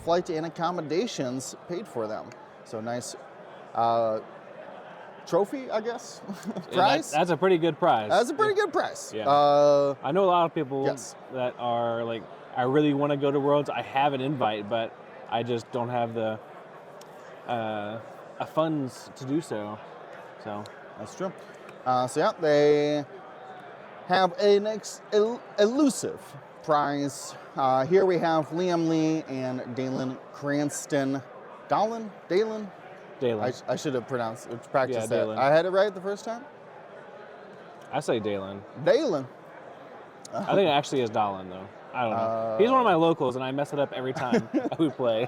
flight and accommodations paid for them. So nice trophy, I guess. Prize. That's a pretty good prize. That's a pretty good prize. Yeah. I know a lot of people that are like, I really want to go to Worlds. I have an invite, but I just don't have the funds to do so. So that's true. So yeah, they have an elusive prize. Here we have Liam Lee and Dalen Cranston. Dalen? I should have practiced that. Dalen. I had it right the first time? I say Dalen. Dalen. I think it actually is Dalen, though. I don't know. He's one of my locals, and I mess it up every time we play.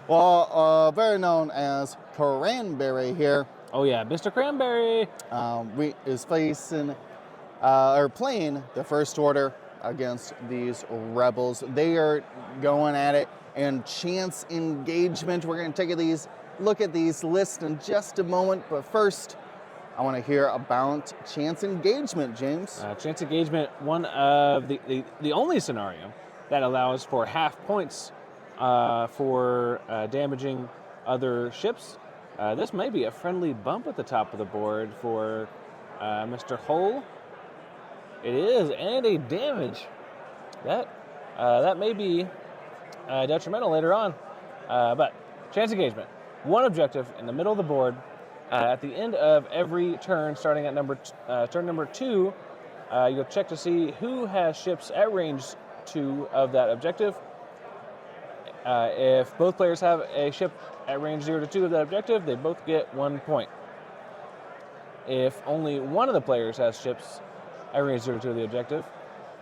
Well, very known as Cranberry here. Oh, yeah, Mr. Cranberry. Is facing, or playing the First Order against these rebels. They are going at it and chance engagement. We're going to take a look at these lists in just a moment, but first, I want to hear about chance engagement, James. Chance engagement, one of the only scenario that allows for half points for damaging other ships. This may be a friendly bump at the top of the board for Mr. Hull. It is, and a damage. That may be detrimental later on. But chance engagement, one objective in the middle of the board. At the end of every turn, starting at turn number 2, you'll check to see who has ships at range 2 of that objective. If both players have a ship at range 0 to 2 of that objective, they both get 1 point. If only one of the players has ships at range 0 to 2 of the objective,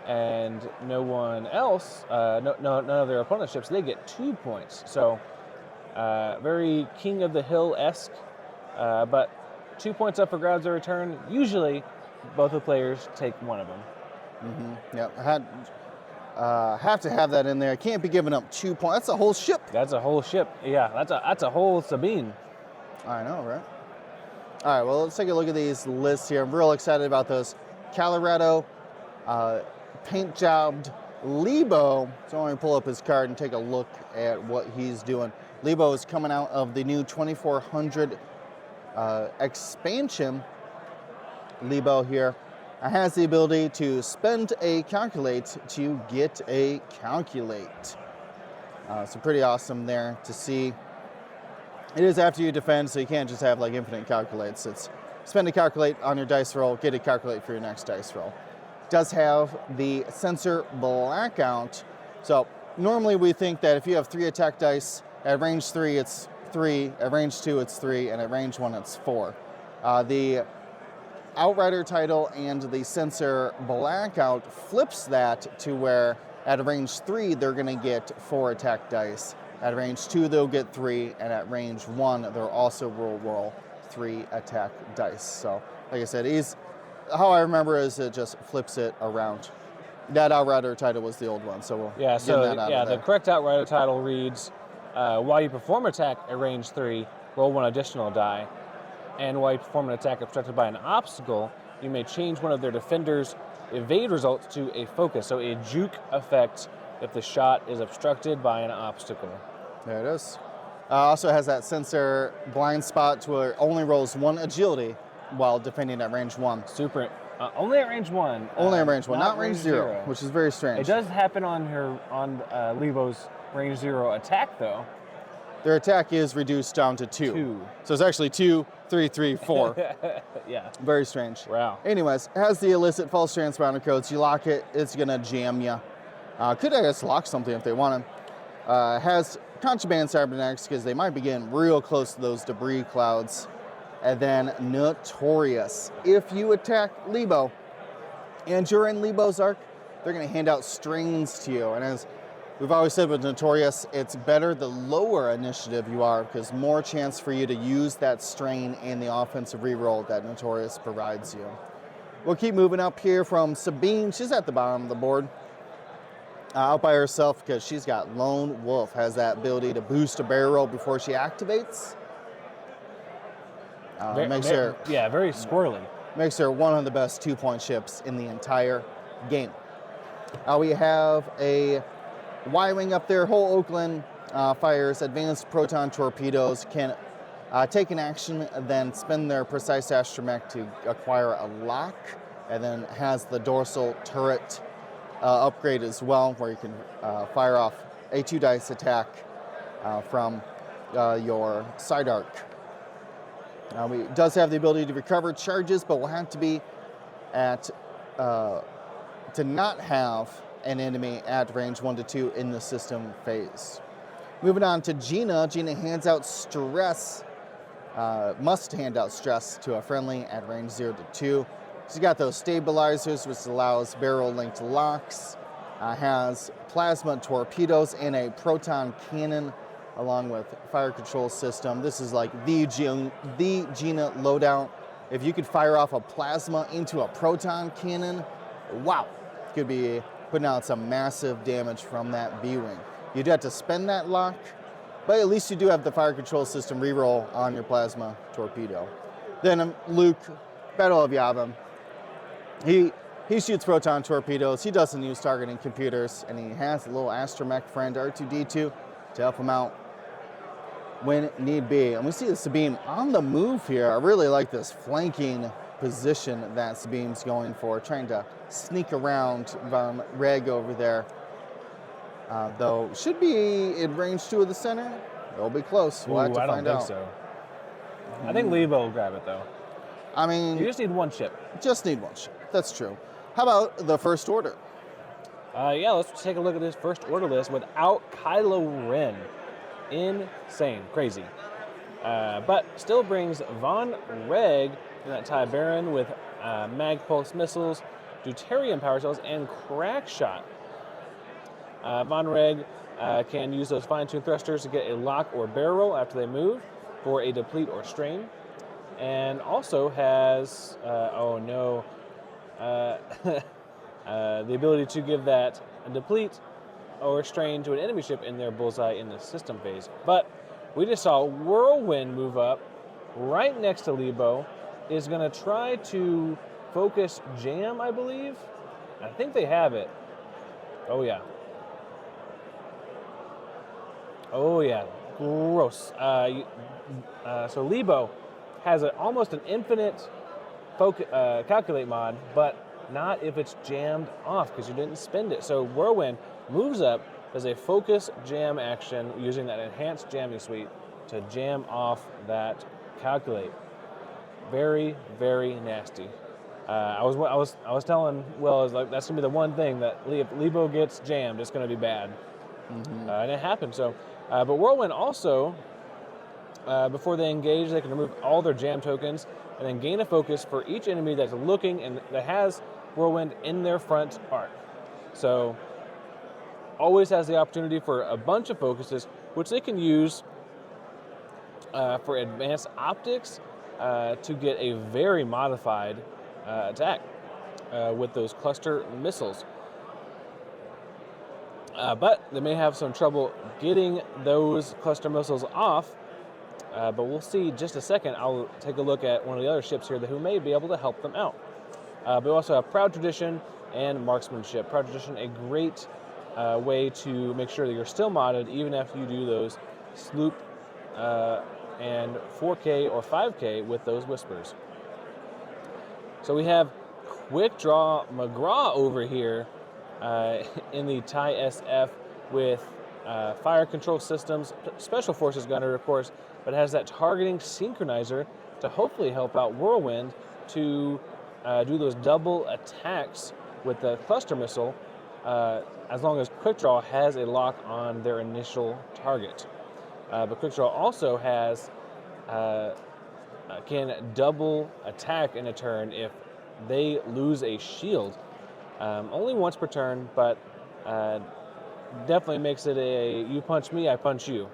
and no one else, none of their opponent's ships, they get 2 points. So, very King of the Hill-esque, but 2 points up for grabs every turn. Usually, both the players take one of them. Mm-hmm. Yeah, have to have that in there. Can't be giving up 2 points. That's a whole ship. That's a whole ship. Yeah, that's a whole Sabine. I know, right? All right, well, let's take a look at these lists here. I'm real excited about this. Colorado, paint-jobbed Lebo. So I'm going to pull up his card and take a look at what he's doing. Lebo is coming out of the new 2400 expansion. Lebo here has the ability to spend a calculate to get a calculate. So pretty awesome there to see. It is after you defend, so you can't just have like infinite calculates. It's spend a calculate on your dice roll, get a calculate for your next dice roll. It does have the sensor blackout. So normally we think that if you have 3 attack dice, at range 3 it's 3, at range 2 it's 3, and at range 1 it's 4. The Outrider title and the sensor blackout flips that to where at range 3 they're going to get 4 attack dice. At range 2 they'll get 3, and at range 1 they'll also roll 3 attack dice. So like I said, how I remember is it just flips it around. That Outrider title was the old one, so we'll get that out of there. The correct Outrider title reads, while you perform an attack at range 3, roll 1 additional die. And while you perform an attack obstructed by an obstacle, you may change one of their defenders' evade results to a focus. So a juke effect if the shot is obstructed by an obstacle. There it is. Also has that sensor blind spot to where it only rolls 1 agility while defending at range 1. Super. Only at range 1. Only at range 1, not range 0, which is very strange. It does happen on Lebo's range 0 attack, though. Their attack is reduced down to 2. So it's actually 2, 3, 3, 4. Yeah. Very strange. Wow. Anyways, it has the illicit false transponder codes. You lock it, it's going to jam you. Could, I guess, lock something if they want to. Has contraband cybernetics because they might be getting real close to those debris clouds. And then Notorious. If you attack Lebo and you're in Lebo's arc, they're going to hand out strains to you. And as we've always said with Notorious, it's better the lower initiative you are because more chance for you to use that strain and the offensive reroll that Notorious provides you. We'll keep moving up here from Sabine. She's at the bottom of the board. Out by herself because she's got Lone Wolf. Has that ability to boost a barrel roll before she activates. Very squirrely. Makes her one of the best 2-point ships in the entire game. We have a Y-wing up there, whole Oakland fires advanced proton torpedoes, can take an action, then spin their precise astromech to acquire a lock, and then has the dorsal turret upgrade as well, where you can fire off a 2-dice attack from your side arc. It does have the ability to recover charges, but will have to be at to not have an enemy at range 1 to 2 in the system phase. Moving on to Gina. Gina hands out stress, must hand out stress to a friendly at range 0 to 2. She's got those stabilizers, which allows barrel-linked locks, has plasma torpedoes and a proton cannon, along with fire control system. This is like the Gina loadout. If you could fire off a plasma into a proton cannon, wow, could be putting out some massive damage from that B-wing. You'd have to spend that lock, but at least you do have the fire control system reroll on your plasma torpedo. Then Luke, Battle of Yavin. He shoots proton torpedoes. He doesn't use targeting computers, and he has a little astromech friend R2-D2 to help him out when need be. And we see the Sabine on the move here. I really like this flanking position that Sabine's going for, trying to sneak around Von Reg over there. Though should be in range 2 of the center. It'll be close. We'll have to find out. I don't think so. I think Lebo will grab it though. I mean, You just need one ship. just need one ship. That's true. How about the First Order? Yeah, let's take a look at this first order list without Kylo Ren. Insane, crazy. But still brings Von Reg in that TIE Baron with mag pulse missiles, deuterium power cells, and crack shot. Von Reg can use those fine-tuned thrusters to get a lock or barrel roll after they move for a deplete or strain. And also has, the ability to give that a deplete or strain to an enemy ship in their bullseye in the system phase. But we just saw Whirlwind move up right next to Lebo, is going to try to focus jam, I believe. I think they have it. Oh, yeah. Oh, yeah. Gross. So Lebo has almost an infinite calculate mod, but not if it's jammed off because you didn't spend it. So Whirlwind moves up, does a focus jam action using that enhanced jamming suite to jam off that calculate. Very, very nasty. I was telling Will, I was like, that's gonna be the one thing that if Lebo gets jammed, it's gonna be bad. And it happened. So, but Whirlwind also, before they engage, they can remove all their jam tokens and then gain a focus for each enemy that's looking and that has Whirlwind in their front arc. So always has the opportunity for a bunch of focuses, which they can use for advanced optics to get a very modified attack with those cluster missiles. But they may have some trouble getting those cluster missiles off, but we'll see in just a second. I'll take a look at one of the other ships here who may be able to help them out. But we also have Proud Tradition and Marksmanship. Proud Tradition, a great way to make sure that you're still modded even after you do those sloop and 4K or 5K with those Whispers. So we have Quick Draw McGraw over here in the TIE SF with fire control systems, Special Forces Gunner, of course, but has that targeting synchronizer to hopefully help out Whirlwind to do those double attacks with the cluster missile, as long as Quick Draw has a lock on their initial target. But Quick Draw also has can double attack in a turn if they lose a shield. Only once per turn, but definitely makes it a you punch me, I punch you.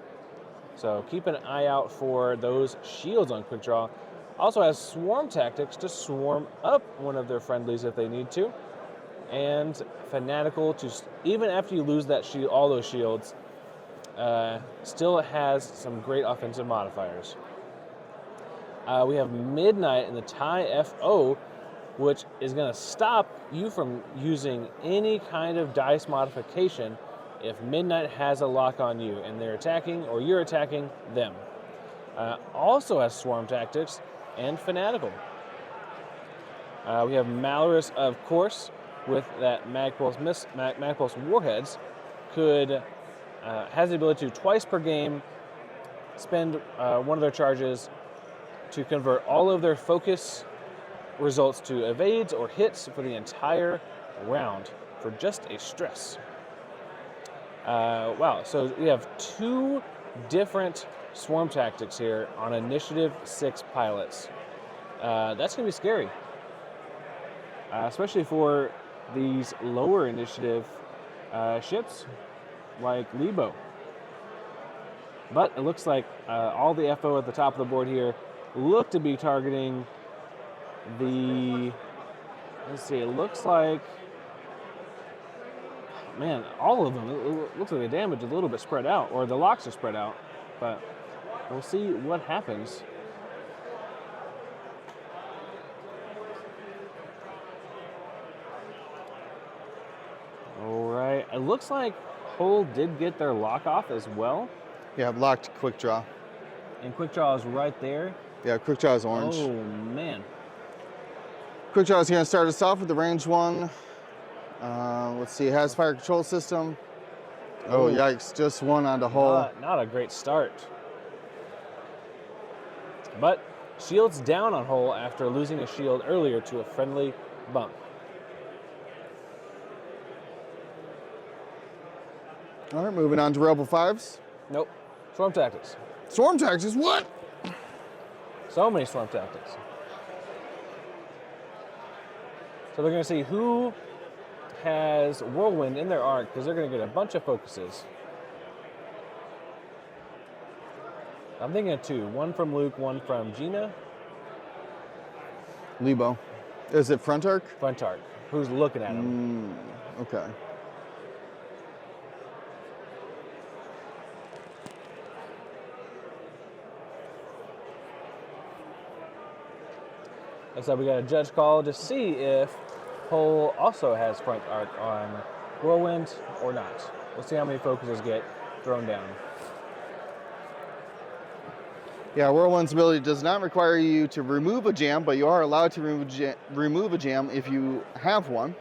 So keep an eye out for those shields on Quick Draw. Also has swarm tactics to swarm up one of their friendlies if they need to. And Fanatical to, even after you lose that shield, all those shields, still has some great offensive modifiers. We have Midnight in the TIE FO, which is going to stop you from using any kind of dice modification if Midnight has a lock on you and they're attacking or you're attacking them. Also has Swarm Tactics and Fanatical. We have Malorus, of course, with that Magpulse Warheads, has the ability to twice per game spend one of their charges to convert all of their focus results to evades or hits for the entire round for just a stress. Wow, so we have 2 different Swarm Tactics here on Initiative 6 pilots. That's going to be scary, especially for these lower initiative ships like Lebo. But it looks like all the FO at the top of the board here look to be targeting the, let's see, it looks like, man, all of them, it looks like the damage is a little bit spread out, or the locks are spread out, but we'll see what happens. All right, it looks like Hull did get their lock off as well. Yeah, locked quick draw. And quick draw is right there. Yeah, quick draw is orange. Oh, man. Quick draw is going to start us off with the range 1. Let's see, it has fire control system. Oh, yikes, just 1 onto Hull. Not a great start. But shields down on Hull after losing a shield earlier to a friendly bump. All right, moving on to Rebel 5s. Nope. Swarm Tactics. Swarm Tactics, what? So many Swarm Tactics. So they're going to see who has Whirlwind in their arc, because they're going to get a bunch of focuses. I'm thinking of 2. 1 from Luke, 1 from Gina. Lebo. Is it front arc? Front arc. Who's looking at him? Okay. And so we got a judge call to see if Hull also has front arc on Whirlwind or not. We'll see how many focuses get thrown down. Yeah, Whirlwind's ability does not require you to remove a jam, but you are allowed to remove a jam if you have one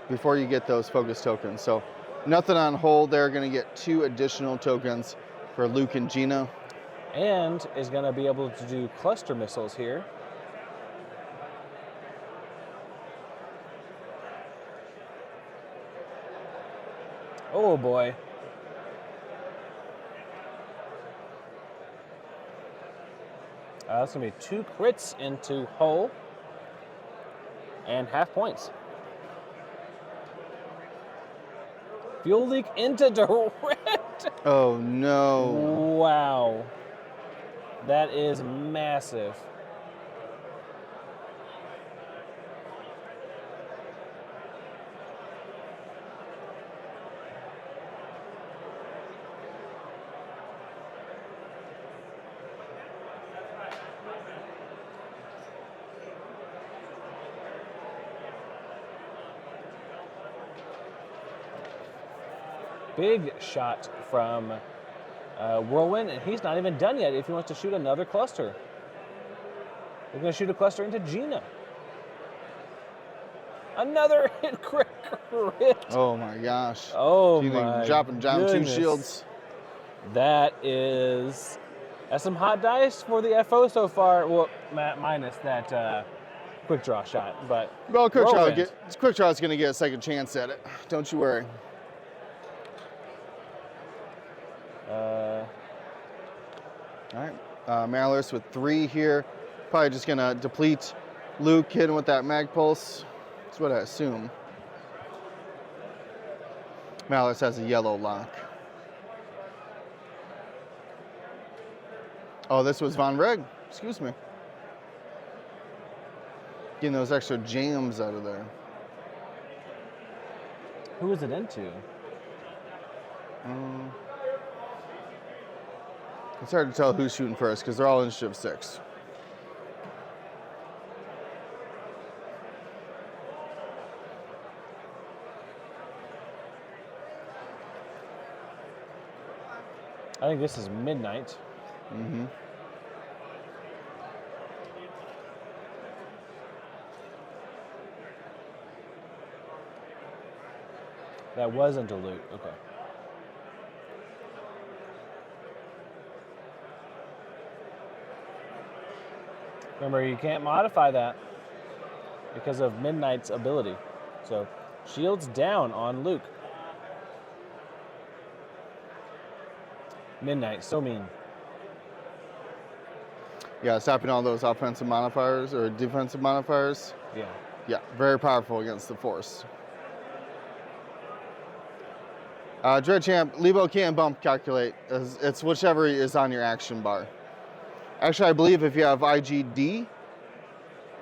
before you get those focus tokens. So nothing on Hull. They're going to get 2 additional tokens for Luke and Gina. And is going to be able to do cluster missiles here. Oh boy. That's going to be 2 crits into Hull and half points. Fuel leak into direct. Oh no. Wow. That is massive. Big shot from Whirlwind, and he's not even done yet if he wants to shoot another cluster. We're going to shoot a cluster into Gina. Another hit crit. Oh my gosh. Oh Gina my dropping down goodness. 2 shields. That's some hot dice for the FO so far. Well, minus that quick draw shot, but Well, quick Whirlwind. draw is going to get a second chance at it. Don't you worry. All right, Malorus with 3 here. Probably just going to deplete Luke, hit him with that mag pulse. That's what I assume. Malorus has a yellow lock. Oh, this was Von Reg. Excuse me. Getting those extra jams out of there. Who is it into? It's hard to tell who's shooting first because they're all initiative 6. I think this is midnight. Mm-hmm. That wasn't a loot. Okay. Remember, you can't modify that because of Midnight's ability. So, shields down on Luke. Midnight, so mean. Yeah, stopping all those offensive modifiers or defensive modifiers. Yeah. Yeah, very powerful against the Force. Dread Champ, Lebo can't bump calculate. It's whichever is on your action bar. Actually, I believe if you have IGD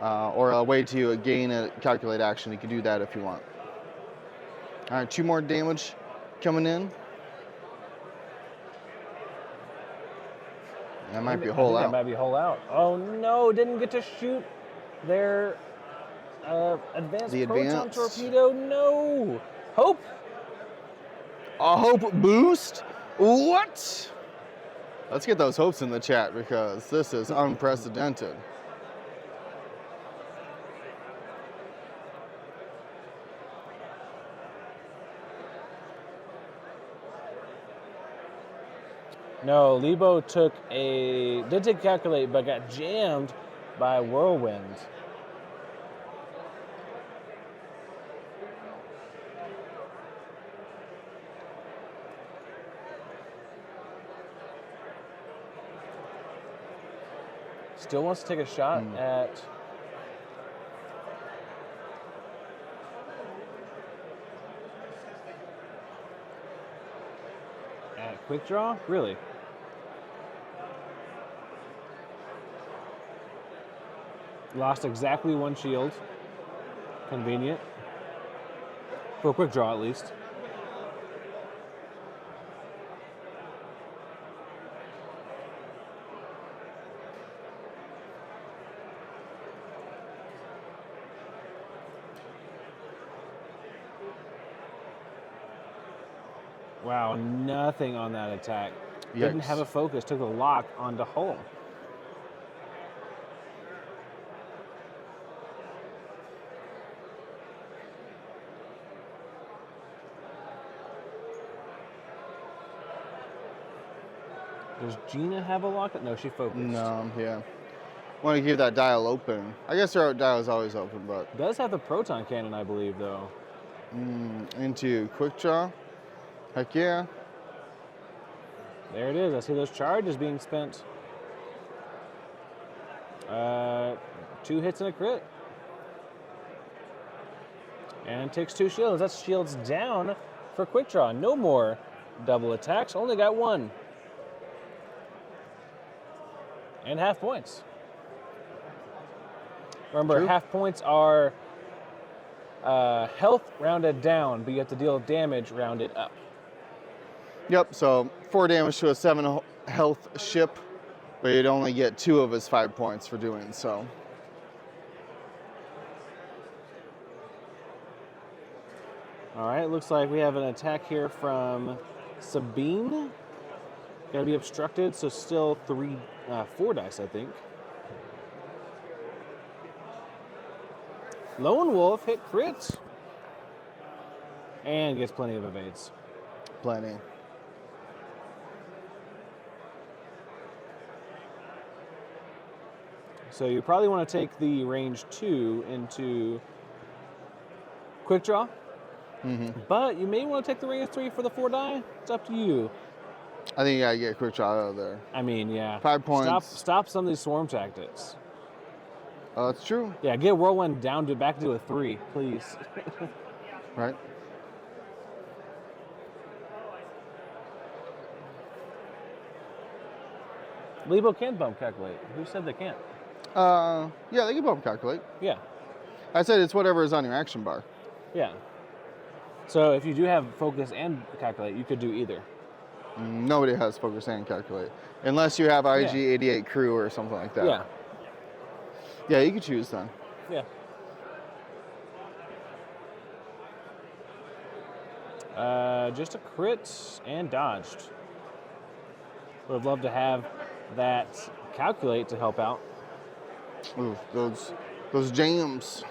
or a way to gain a calculate action, you can do that if you want. All right, 2 more damage coming in. That might be a hole out. That might be a hole out. Oh no, didn't get to shoot their advanced proton torpedo. No. Hope. A hope boost? What? Let's get those hopes in the chat because this is unprecedented. No, Lebo did take calculate, but got jammed by Whirlwind. Still wants to take a shot at quick draw? Really? Lost exactly 1 shield. Convenient. For a quick draw, at least. Wow, nothing on that attack. Yikes. Didn't have a focus, took the lock onto Hull. Does Gina have a lock? No, she focused. No, yeah. Want to keep that dial open. I guess her dial is always open, but. Does have the proton cannon, I believe, though. Into quick draw. Heck yeah. There it is. I see those charges being spent. 2 hits and a crit. And it takes 2 shields. That's shields down for quick draw. No more double attacks. Only got 1. And half points. Remember, True. half points are health rounded down, but you have to deal damage rounded up. Yep, so 4 damage to a 7 health ship, but you'd only get 2 of his 5 points for doing so. All right, looks like we have an attack here from Sabine. Got to be obstructed, so still 4 dice, I think. Lone Wolf hit crits. And gets plenty of evades. Plenty. So you probably want to take the range 2 into quick draw. But you may want to take the range 3 for the 4 die. It's up to you. I think you gotta get a quick draw out of there. I mean, yeah. 5 points. Stop some of these swarm tactics. Oh, that's true. Yeah, get Whirlwind down to back to a 3, please. Right. Lebo can bump calculate. Who said they can't? Yeah, they can bump calculate. Yeah. I said it's whatever is on your action bar. Yeah. So if you do have focus and calculate, you could do either. Nobody has focus and calculate. Unless you have IG-88 crew or something like that. Yeah. Yeah, you can choose then. Yeah. Just a crit and dodged. Would have loved to have that calculate to help out. Ooh, those jams.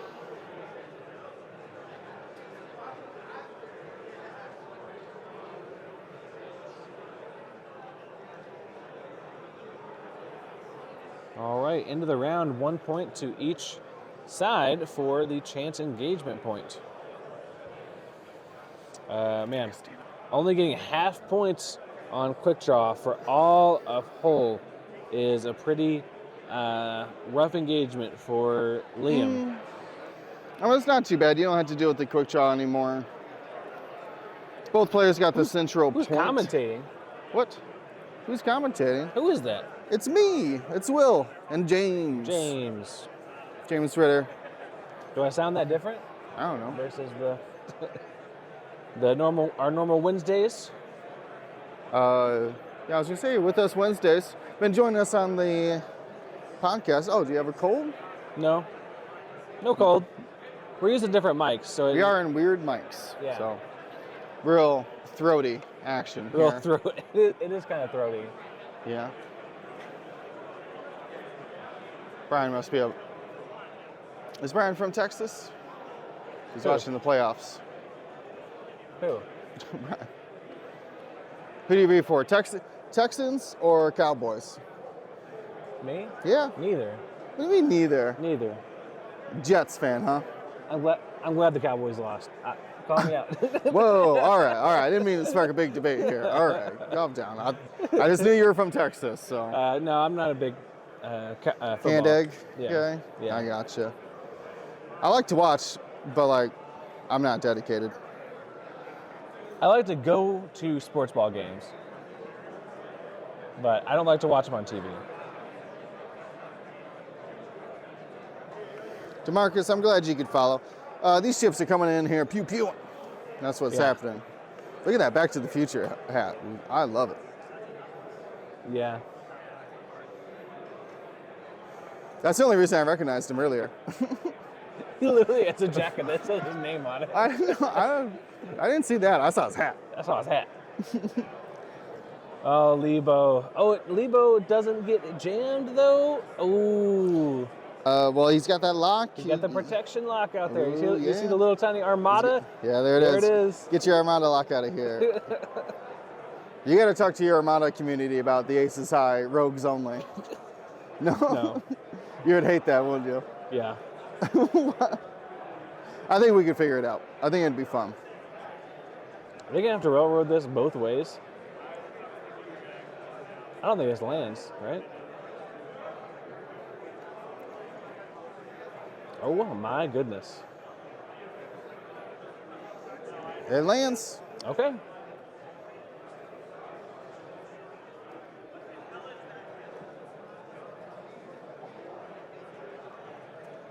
All right, into the round, 1 point to each side for the chance engagement point. Man, only getting half points on quick draw for all of hole is a pretty rough engagement for Liam. I mean, it's not too bad. You don't have to deal with the quick draw anymore. Both players got the central Who's point. commentating? What? Who's commentating? Who is that? It's me. It's Will and James. James Ritter. Do I sound that different I don't know. versus our normal Wednesdays? Yeah, I was gonna say, with us Wednesdays. Been joining us on the podcast. Oh, do you have a cold? No cold. We're using different mics, so We are in weird mics. Yeah. So, real throaty action real here. throat. It is kind of throaty. Yeah. Brian must be up. Is Brian from Texas? He's Who? watching the playoffs. Who? Who do you root for? Texans or Cowboys? Me? Yeah. Neither. What do you mean neither? Neither. Jets fan, huh? I'm glad the Cowboys lost. Call me out. Whoa, all right. I didn't mean to spark a big debate here. All right, calm down. I just knew you were from Texas, so. No, I'm not a big football. Canned egg Yeah. guy? Yeah. I gotcha. I like to watch, but like, I'm not dedicated. I like to go to sports ball games, but I don't like to watch them on TV. DeMarcus, I'm glad you could follow. These chips are coming in here, pew pew. That's what's happening. Look at that Back to the Future hat. I love it. Yeah. That's the only reason I recognized him earlier. Literally, it's a jacket that says his name on it. I didn't see that. I saw his hat. I saw his hat. Oh, Lebo. Oh, Lebo doesn't get jammed, though? Ooh. Well, he's got that lock. He's got the protection lock out there. Ooh, You see yeah. the little tiny Armada? Yeah, there There it is. Get your Armada lock out of here. You got to talk to your Armada community about the Aces High Rogues only. No? You would hate that, wouldn't you? Yeah. I think we could figure it out. I think it'd be fun. Are they going to have to railroad this both ways? I don't think this lands, right? Oh, my goodness. It lands. Okay.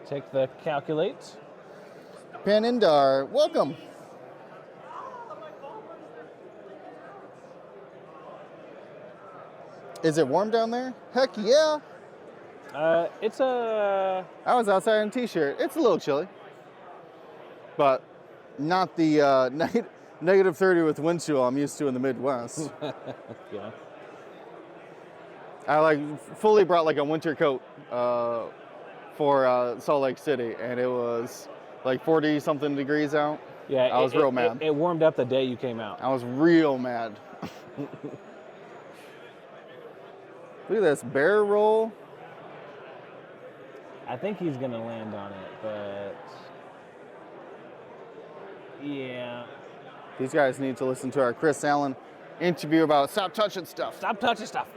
Take the calculate. Panindar, welcome. Is it warm down there? Heck yeah. It's a... I was outside in a t-shirt. It's a little chilly. But not the negative 30 with wind chill I'm used to in the Midwest. Yeah. I fully brought a winter coat for Salt Lake City, and it was 40 something degrees out. Yeah, I was real mad. It warmed up the day you came out. I was real mad. Look at this bear roll. I think he's gonna land on it, but yeah. These guys need to listen to our Chris Allen interview about stop touching stuff. Stop touching stuff.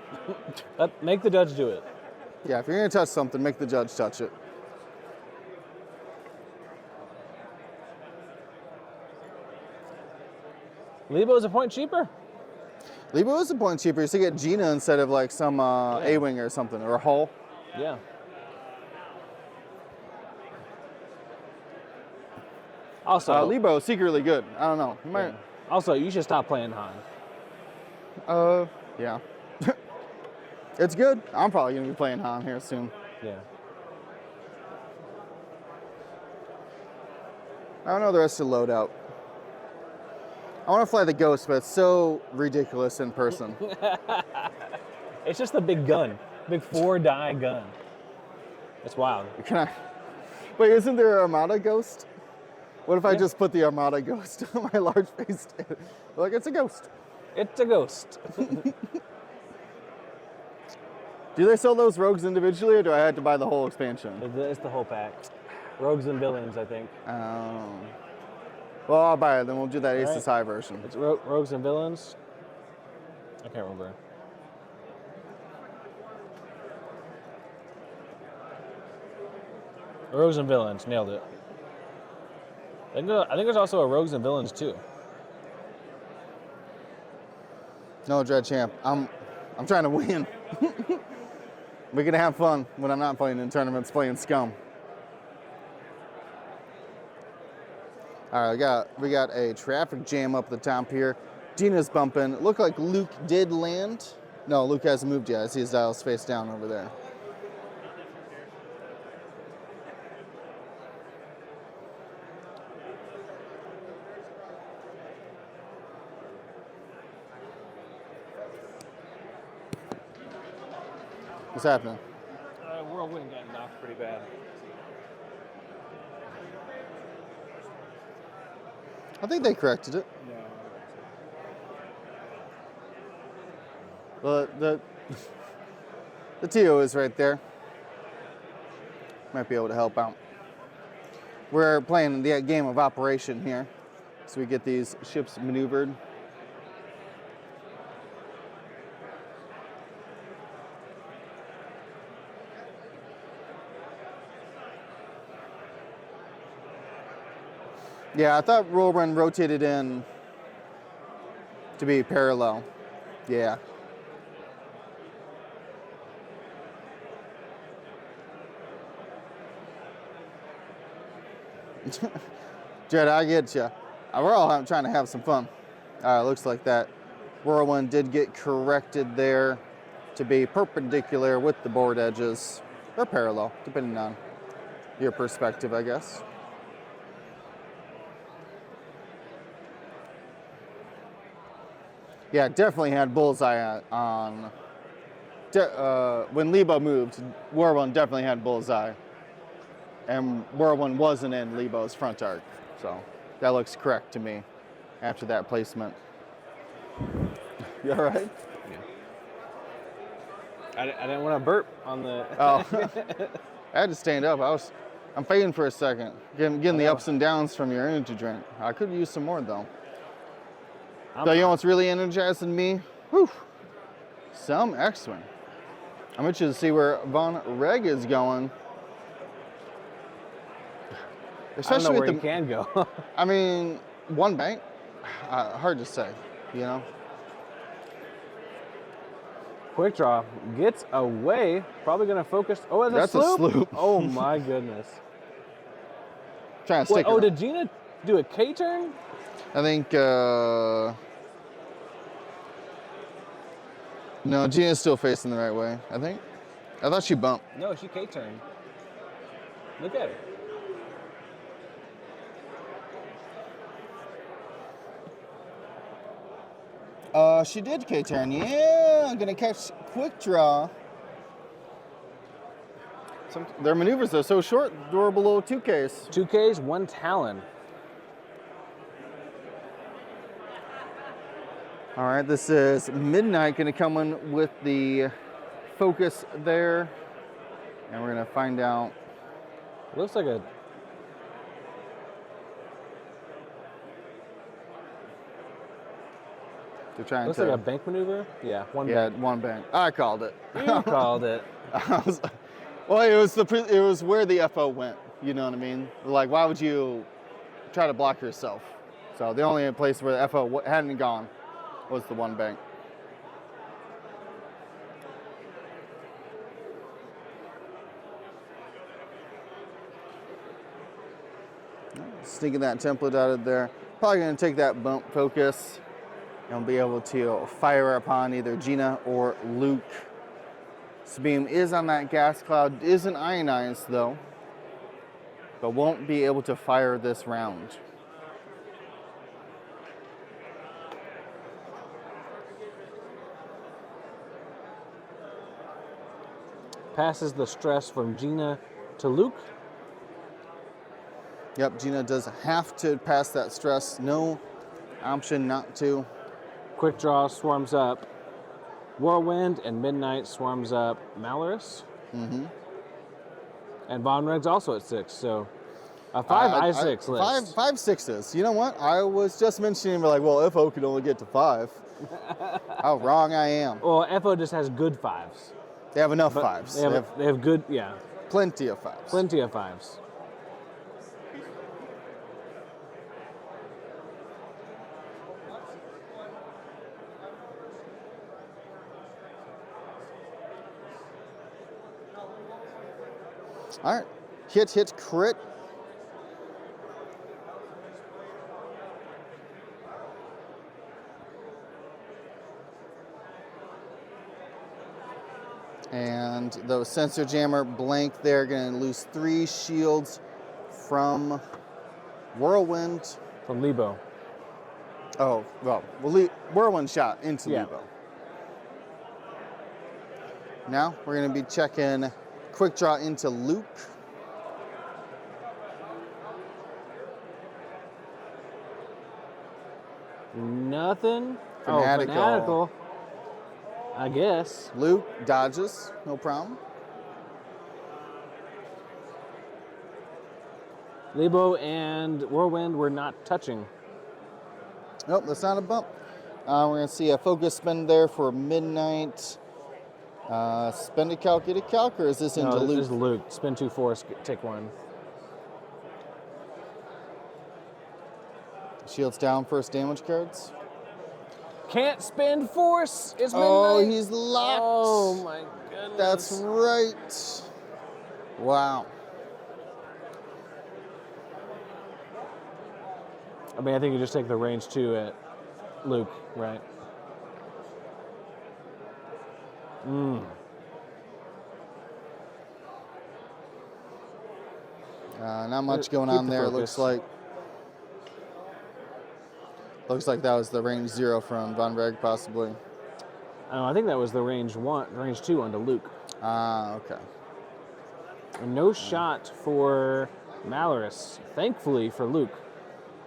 Make the judge do it. Yeah, if you're gonna touch something, make the judge touch it. Lebo is a point cheaper. Lebo is a point cheaper. You should get Gina instead of some A-wing or something, or a Hull. Yeah. Also, Lebo secretly good. I don't know. You might. yeah. Also, you should stop playing Han. Yeah. It's good. I'm probably gonna be playing Han here soon. Yeah. I don't know the rest of the loadout. I want to fly the Ghost, but it's so ridiculous in person. It's just the big gun, big 4-die gun. It's wild. Can I? Wait, isn't there an Armada ghost? What if I Yeah. just put the Armada ghost on my large face? Like, it's a ghost. It's a ghost. Do they sell those rogues individually, or do I have to buy the whole expansion? It's the whole pack. Rogues and villains, I think. Well, I'll buy it. Then we'll do that Aces Right. High version. It's Rogues and Villains. I can't remember. Rogues and Villains, nailed it. I think there's also a Rogues and Villains too. No, Dread Champ. I'm trying to win. We're gonna have fun when I'm not playing in tournaments, playing Scum. All right, we got a traffic jam up the top here. Gina's bumping. Looked like Luke did land. No, Luke hasn't moved yet. I see his dials face down over there. What's happening? Whirlwind got knocked pretty bad. I think they corrected it. No. The TO is right there. Might be able to help out. We're playing the game of operation here, so we get these ships maneuvered. Yeah, I thought Whirlwind rotated in to be parallel. Yeah. Jed, I get you. We're all trying to have some fun. Looks like that Whirlwind did get corrected there to be perpendicular with the board edges, or parallel, depending on your perspective, I guess. Yeah, definitely had bullseye on. When Lebo moved, Whirlwind definitely had bullseye. And Whirlwind wasn't in Lebo's front arc. So that looks correct to me after that placement. You all right? Yeah. I didn't want to burp on the... Oh, I had to stand up. I'm fading for a second, getting the ups and downs from your energy drink. I could use some more though. So you know what's really energizing me? Whew. Some X-Wing. I'm interested to see where Von Reg is going. Especially I don't know where he can go. I mean, one bank, hard to say, you know? Quick draw gets away. Probably going to focus. Oh, that's a sloop. Oh my goodness. Trying to stick her. Oh, did Gina do a K-turn? I think, no, Gina's still facing the right way, I think. I thought she bumped. No, she K-turned. Look at her. She did K-turn. Yeah, I'm gonna catch quick draw. Their maneuvers are so short, they're below 2Ks. 2Ks, 1 Talon. All right, this is Midnight gonna come in with the focus there. And we're gonna find out. Looks like a... Looks like a bank maneuver. Yeah, one bank. I called it. You called it. Well, it was where the FO went. You know what I mean? Like, why would you try to block yourself? So the only place where the FO hadn't gone was the one bank. Sneaking that template out of there. Probably going to take that bump focus and be able to fire upon either Gina or Luke. Sabine is on that gas cloud, isn't ionized though, but won't be able to fire this round. Passes the stress from Gina to Luke. Yep, Gina does have to pass that stress. No option not to. Quick Draw swarms up Whirlwind, and Midnight swarms up Malorus. Mm-hmm. And Von Reg's also at 6, so a 5 I6 list. Five sixes. You know what? I was just mentioning, like, well, FO could only get to 5. How wrong I am. Well, FO just has good 5s. They have enough But 5s. They have good, yeah. Plenty of 5s. Plenty of 5s. All right. Hit, crit. And the sensor jammer blank there, going to lose 3 shields from Whirlwind. From Lebo. Oh, well, Whirlwind shot into Lebo. Now we're going to be checking Quick Draw into Luke. Nothing. Fanatical. Oh, Fanatical. I guess. Luke dodges, no problem. Lebo and Whirlwind were not touching. Nope, that's not a bump. We're going to see a focus spend there for Midnight. Spend a calc, get a calc, or is this into Luke? This is Luke. Spend 2 force, take 1. Shields down, first damage cards. Can't spend force. It's Midnight. Oh, he's locked. Oh my goodness. That's right. Wow. I mean, I think you just take the range 2 at Luke, right? Not much going on there. It looks like that was the range 0 from Von Reg, possibly. I think that was the range 2 onto Luke. Okay. And no shot for Malorus, thankfully for Luke.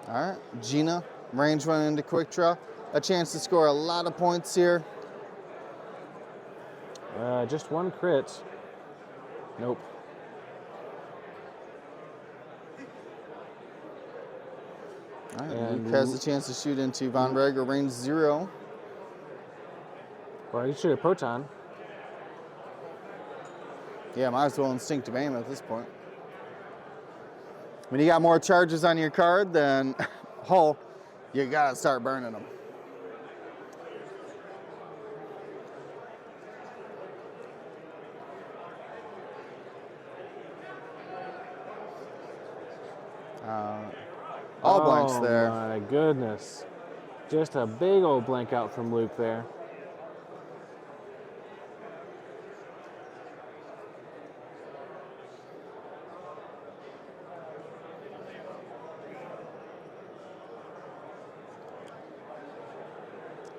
All right, Gina, range 1 into Quick Draw. A chance to score a lot of points here. Just 1 crit. Nope. All right, Luke has the chance to shoot into Von Reg or range 0. Well, you shoot a proton. Yeah, might as well instinctive aim at this point. When you got more charges on your card than hull, you gotta start burning them. All blanks there. Oh my goodness. Just a big old blank out from Luke there.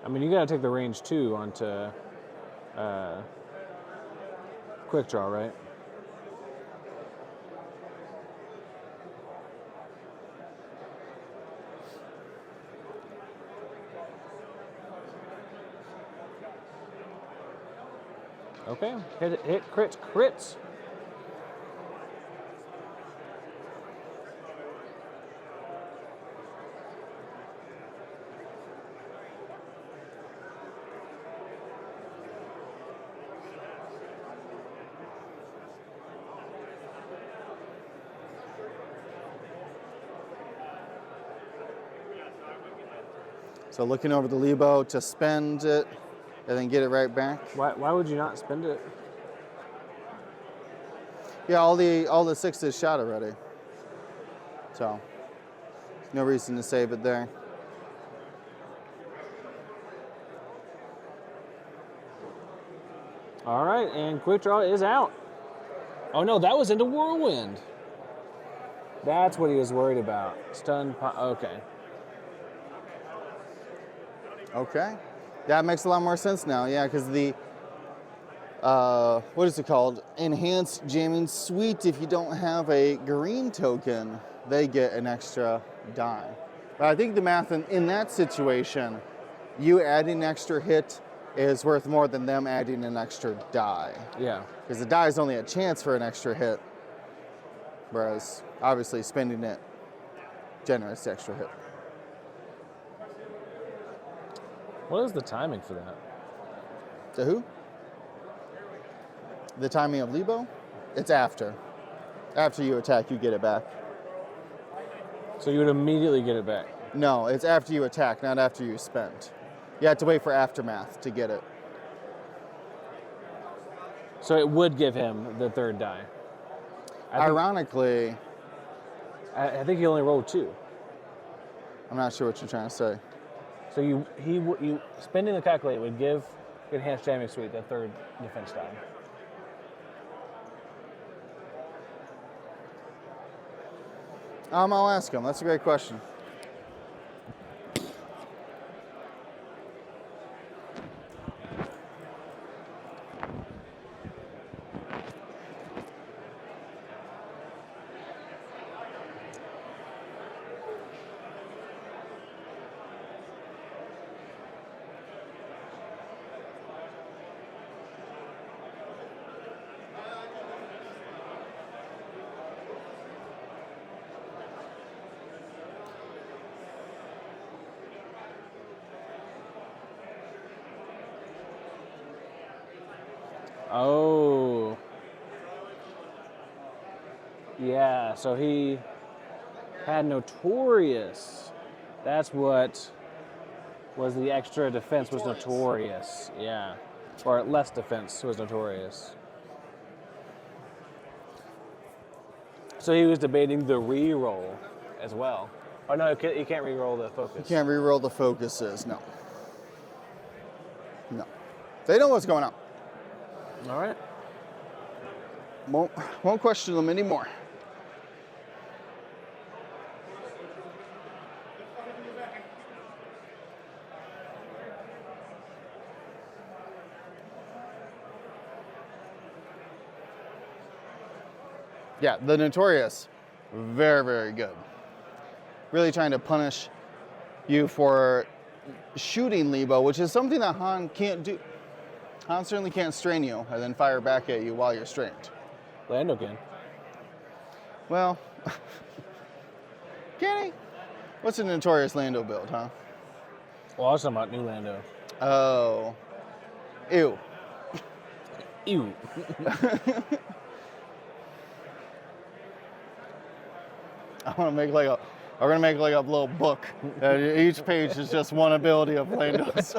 I mean, you gotta take the range 2 onto Quick Draw, right? Okay, hit, crit. So looking over the Lebo to spend it and then get it right back. Why would you not spend it? Yeah, all the 6s shot already. So no reason to save it there. All right, and Quick Draw is out. Oh no, that was into Whirlwind. That's what he was worried about. Okay. Okay. That makes a lot more sense now, yeah, because the what is it called? Enhanced jamming suite. If you don't have a green token, they get an extra die. But I think the math in that situation, you adding an extra hit is worth more than them adding an extra die. Yeah. Because the die is only a chance for an extra hit, whereas obviously spending it generates the extra hit. What is the timing for that? To who? The timing of Lebo? It's after. After you attack, you get it back. So you would immediately get it back? No, it's after you attack, not after you spend. You have to wait for aftermath to get it. So it would give him the third die. Ironically, I think he only rolled 2. I'm not sure what you're trying to say. So you spending the calculate would give enhanced jamming suite the third defense die. I'll ask him. That's a great question. Oh. Yeah, so he had Notorious. That's what was the extra defense was Notorious. Yeah. Or less defense was Notorious. So he was debating the re-roll as well. Oh no, you can't re-roll the focus. You can't re-roll the focuses, no. No. They know what's going on. All right. Won't question them anymore. Yeah, the Notorious, very, very good. Really trying to punish you for shooting Lebo, which is something that Han can't do. Han certainly can't strain you and then fire back at you while you're strained. Lando can. Well, can he? What's a Notorious Lando build, huh? Well, I was talking about new Lando. Oh. Ew. Ew. We're gonna make like a little book. Each page is just one ability of Lando's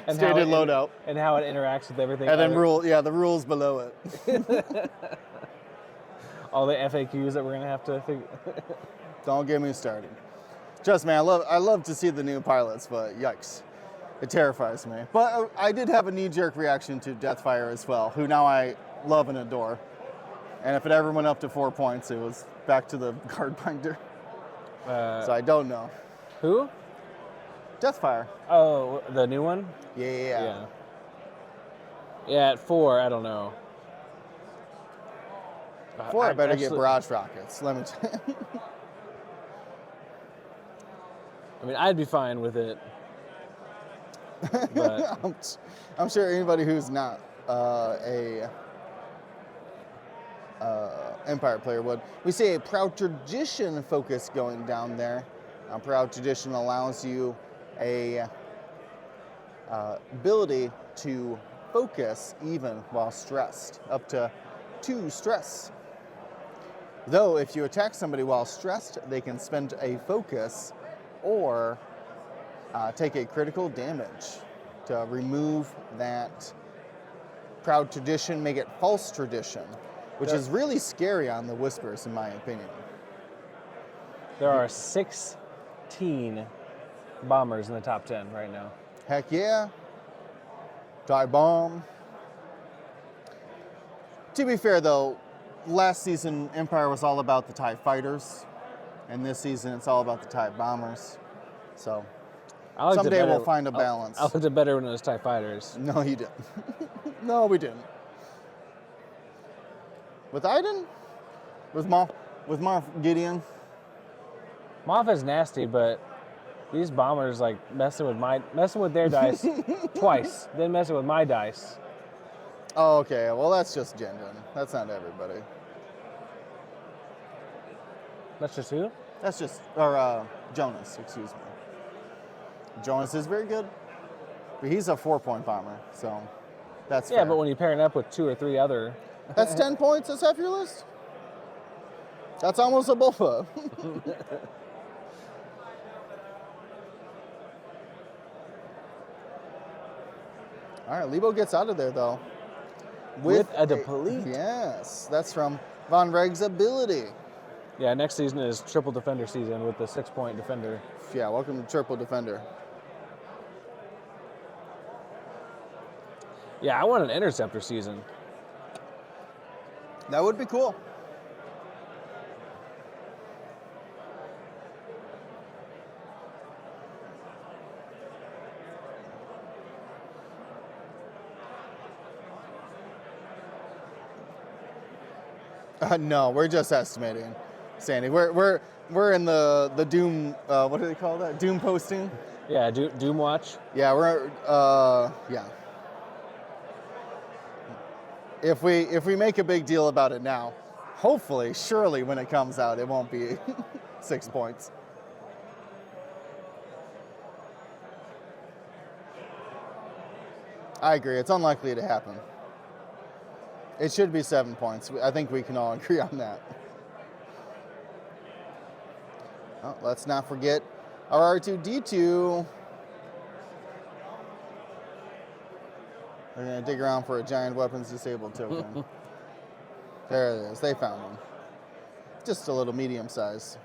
And stated loadout. And how it interacts with everything. And then the rules below it. All the FAQs that we're gonna have to figure. Don't get me started. Trust me, I love to see the new pilots, but yikes. It terrifies me. But I did have a knee-jerk reaction to Deathfire as well, who now I love and adore. And if it ever went up to 4 points, it was back to the guard binder. So I don't know. Who? Deathfire. Oh, the new one? Yeah. Yeah, at 4, I don't know. 4, I better get barrage rockets. Let me tell you. I mean, I'd be fine with it. But I'm sure anybody who's not a Empire player would. We see a Proud Tradition focus going down there. Proud Tradition allows you a ability to focus even while stressed, up to 2 stress. Though if you attack somebody while stressed, they can spend a focus or take a critical damage to remove that Proud Tradition, make it False Tradition, which is really scary on the Whispers, in my opinion. There are 16 bombers in the top 10 right now. Heck yeah. TIE Bomb. To be fair, though, last season, Empire was all about the TIE Fighters, and this season, it's all about the TIE Bombers. So, someday we'll find a balance. I liked it better when it was TIE Fighters. No, you didn't. No, we didn't. With Iden? With Moff Gideon? Moff is nasty, but these bombers like messing with their dice twice, then messing with my dice. Oh, okay. Well, that's just Jindin. That's not everybody. That's just who? That's just, Jonas, excuse me. Jonas is very good, but he's a 4-point bomber, so that's Yeah, fair. but when you pair it up with 2 or 3 other, That's 10 points. That's half your list. That's almost a Bofa. All right, Lebo gets out of there, though. With a deplete. Yes, that's from Von Reg's ability. Yeah, next season is triple defender season with the 6-point defender. Yeah, welcome to Triple Defender. Yeah, I want an interceptor season. That would be cool. No, we're just estimating, Sandy. We're in the Doom. What do they call that? Doom posting. Yeah, Doom Watch. Yeah, we're yeah. If we make a big deal about it now, hopefully, surely when it comes out, it won't be 6 points. I agree. It's unlikely to happen. It should be 7 points. I think we can all agree on that. Oh, let's not forget our R2-D2. They're going to dig around for a giant weapons disabled token. There it is. They found one. Just a little medium size.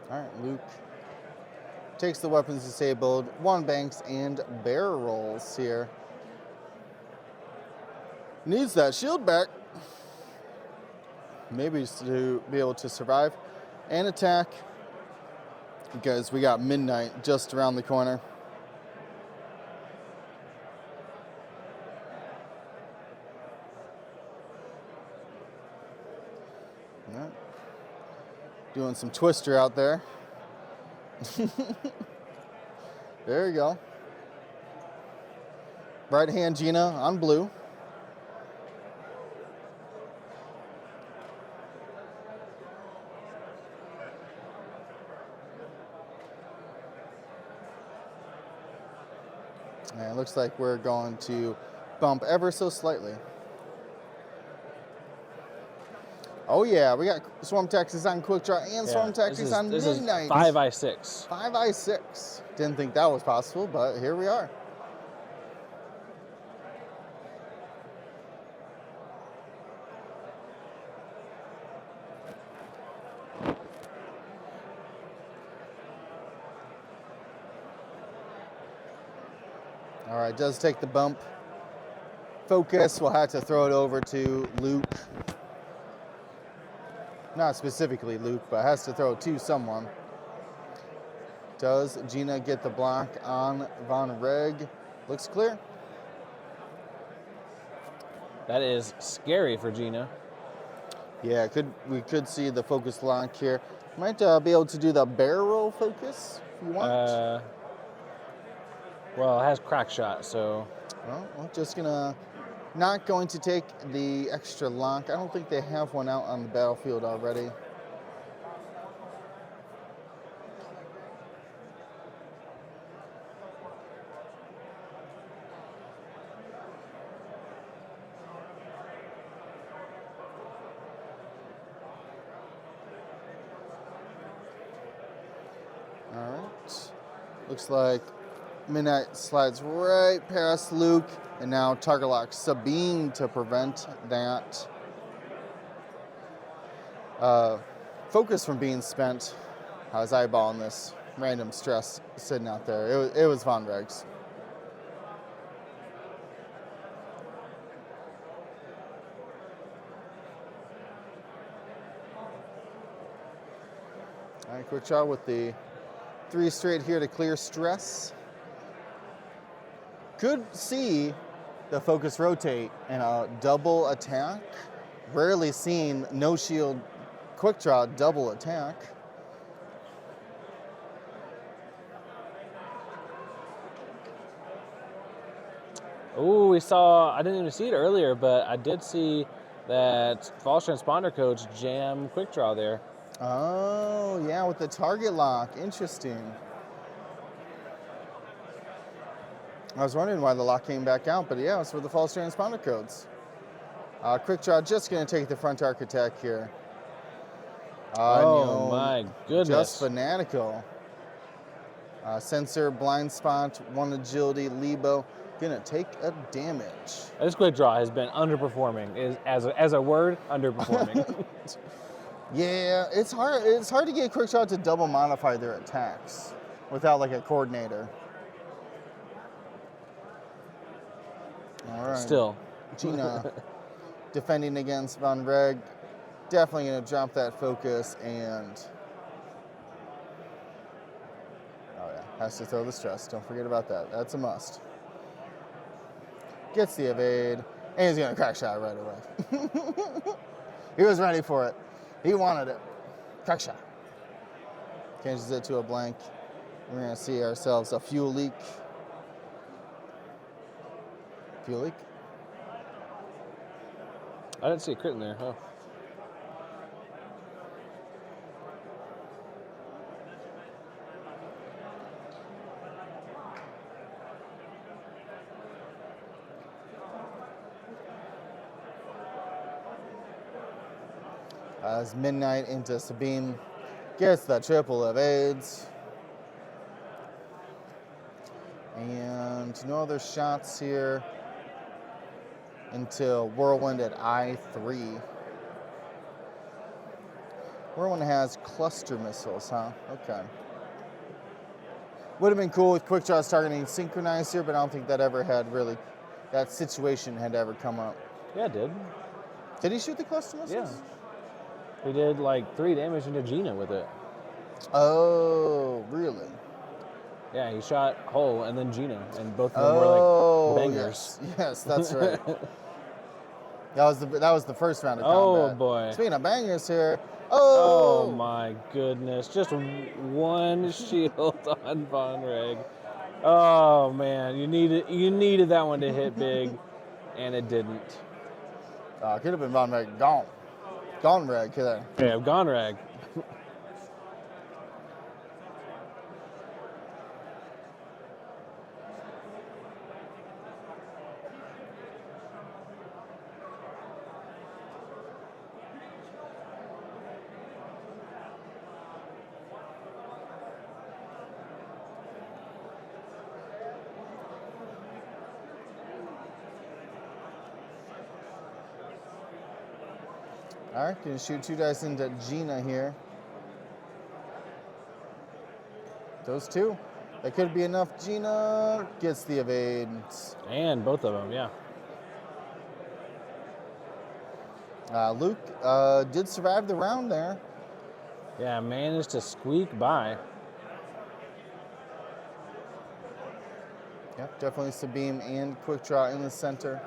All right, Luke takes the weapons disabled, one banks and barrel rolls here. Needs that shield back. Maybe to be able to survive and attack because we got midnight just around the corner. All right. Doing some twister out there. There you go. Right hand Gina on blue. And it looks like we're going to bump ever so slightly. Oh yeah, we got Swarm Texas on Quick Draw and Swarm Texas on Midnight. 5i6. 5i6. Didn't think that was possible, but here we are. All right, does take the bump. Focus, we'll have to throw it over to Luke. Not specifically Luke, but has to throw it to someone. Does Gina get the block on Von Reg? Looks clear. That is scary for Gina. Yeah, we could see the focus lock here. Might be able to do the barrel focus if you want. Well, it has crack shot, so. Well, we're just gonna not going to take the extra lock. I don't think they have one out on the battlefield already. All right. Looks like Midnight slides right past Luke, and now target lock Sabine to prevent that focus from being spent. I was eyeballing this. random stress sitting out there. It was Von Reg's. All right, quick shot with the 3 straight here to clear stress. Could see the focus rotate and a double attack. Rarely seen no shield quick draw double attack. Oh, I didn't even see it earlier, but I did see that false transponder coach jam quick draw there. Oh, yeah, with the target lock. Interesting. I was wondering why the lock came back out, but yeah, it's for the false transponder codes. Quick draw just going to take the front architect here. Oh my goodness. Just fanatical. Sensor, blind spot, 1 agility, Lebo. Gonna take a damage. This quick draw has been underperforming. As a word, underperforming. Yeah, it's hard. It's hard to get quick draw to double modify their attacks without like a coordinator. All right. Still. Gina defending against Von Reg. Definitely gonna drop that focus and oh yeah, has to throw the stress. Don't forget about that. That's a must. Gets the evade, and he's gonna crack shot right away. He was ready for it. He wanted it. Crack shot. Changes it to a blank. We're gonna see ourselves a fuel leak. Fuel leak? I didn't see a crit in there, huh? As Midnight into Sabine gets the triple evades. And no other shots here until Whirlwind at I3. Whirlwind has cluster missiles, huh? Okay. Would have been cool with quick draws targeting synchronized here, but I don't think that ever had really, that situation had ever come up. Yeah, it did. Did he shoot the cluster missiles? Yeah. He did like 3 damage into Gina with it. Oh, really? Yeah, he shot Hull and then Gina, and both of them were like bangers. Yes, that's right. that was the first round of combat. Oh boy. Speaking of bangers here. Oh my goodness. Just 1 shield on Von Reg. Oh man, you needed that one to hit big, and it didn't. Could have been Von Reg gone. Gone Reg there. Yeah, gone Reg. All right, gonna shoot 2 dice into Gina here. Those 2. That could be enough. Gina gets the evade. And both of them, yeah. Luke did survive the round there. Yeah, managed to squeak by. Yep, definitely Sabine and quick draw in the center.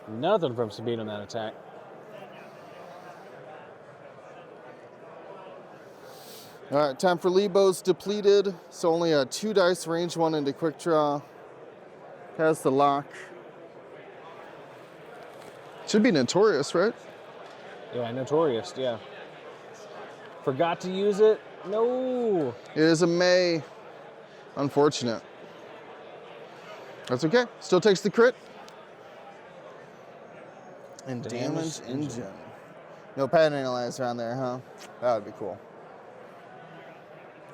Nothing from Sabine on that attack. All right, time for Lebo's depleted. So only a 2 dice range 1 into quick draw. Has the lock. Should be Notorious, right? Yeah, Notorious, yeah. Forgot to use it? No. It is a May. Unfortunate. That's okay. Still takes the crit. And damage engine. No pattern analyzer on there, huh? That would be cool.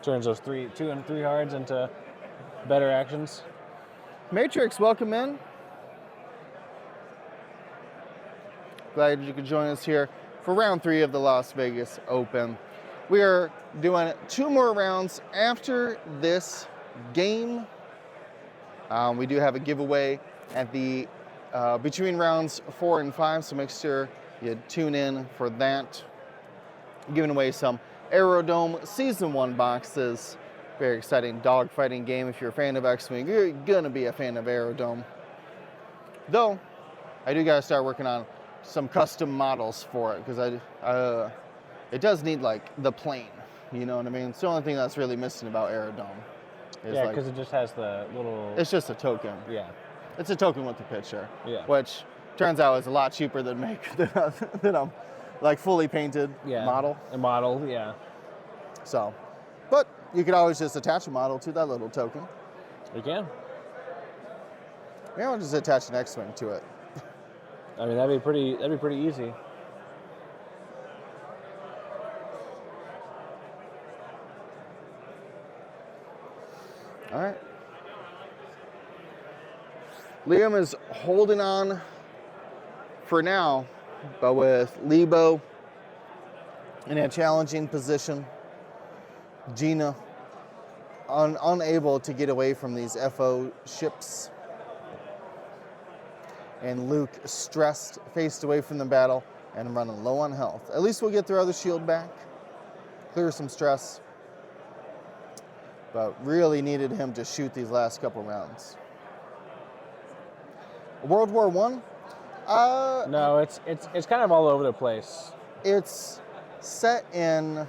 Turns those 2 and 3 hards into better actions. Matrix, welcome in. Glad you could join us here for round 3 of the Las Vegas Open. We are doing 2 more rounds after this game. We do have a giveaway at the between rounds 4 and 5, so make sure you tune in for that. Giving away some Aerodome Season 1 boxes. Very exciting dogfighting game. If you're a fan of X-Wing, you're gonna be a fan of Aerodome. Though, I do gotta start working on some custom models for it, because it does need like the plane, you know what I mean? It's the only thing that's really missing about Aerodome. Yeah, because it just has the little... It's just a token. Yeah. It's a token with the picture. Yeah. Which turns out is a lot cheaper than than a like fully painted model. A model, yeah. So, but you could always just attach a model to that little token. You can. Maybe I'll just attach an X-Wing to it. I mean, that'd be pretty easy. All right. Liam is holding on for now, but with Lebo in a challenging position, Gina unable to get away from these FO ships, and Luke stressed, faced away from the battle and running low on health. At least we'll get their other shield back, clear some stress, but really needed him to shoot these last couple rounds. World War I? No, it's kind of all over the place. It's set in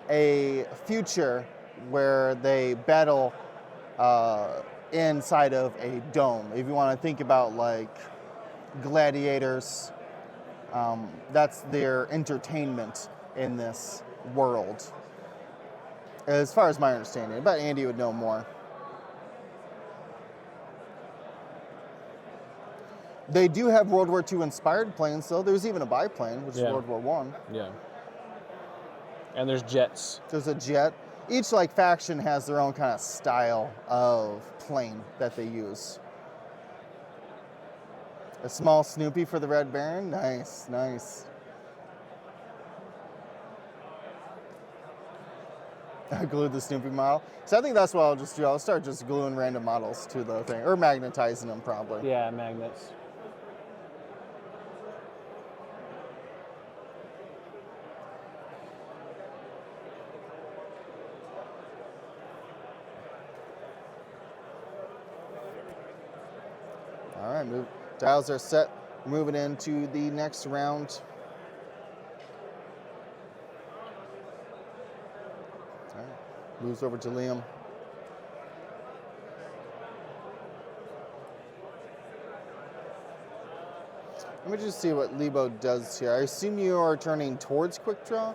a future where they battle inside of a dome. If you want to think about like gladiators, that's their entertainment in this world. As far as my understanding, but Andy would know more. They do have World War II inspired planes, though. There's even a biplane, which is World War I. Yeah. And there's jets. There's a jet. Each like faction has their own kind of style of plane that they use. A small Snoopy for the Red Baron. Nice, nice. I glued the Snoopy model. So I think that's what I'll just do. I'll start just gluing random models to the thing, or magnetizing them probably. Yeah, magnets. All right, dials are set. Moving into the next round. All right, moves over to Liam. Let me just see what Lebo does here. I assume you are turning towards quick draw,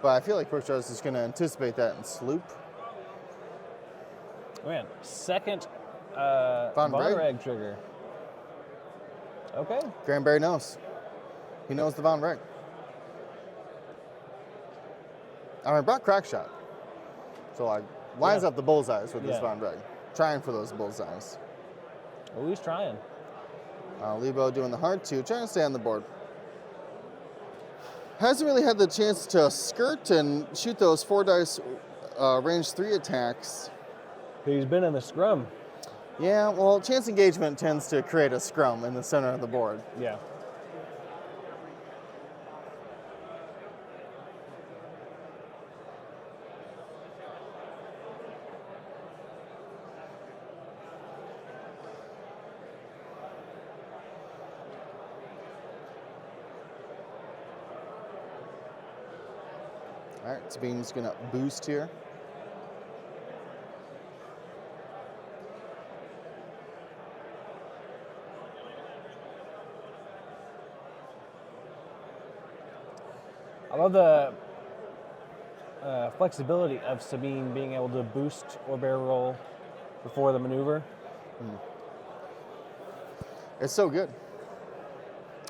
but I feel like quick draw is just going to anticipate that and sloop. Oh, man, second Von Reg trigger. Okay. Granberry knows. He knows the Von Reg. I mean, brought crack shot. So like lines up the bullseyes with this Von Reg. Trying for those bullseyes. Oh, he's trying. Lebo doing the hard 2, trying to stay on the board. Hasn't really had the chance to skirt and shoot those 4 dice range 3 attacks. He's been in the scrum. Yeah, well, chance engagement tends to create a scrum in the center of the board. Yeah. All right, Sabine's gonna boost here. I love the flexibility of Sabine being able to boost or barrel roll before the maneuver. It's so good.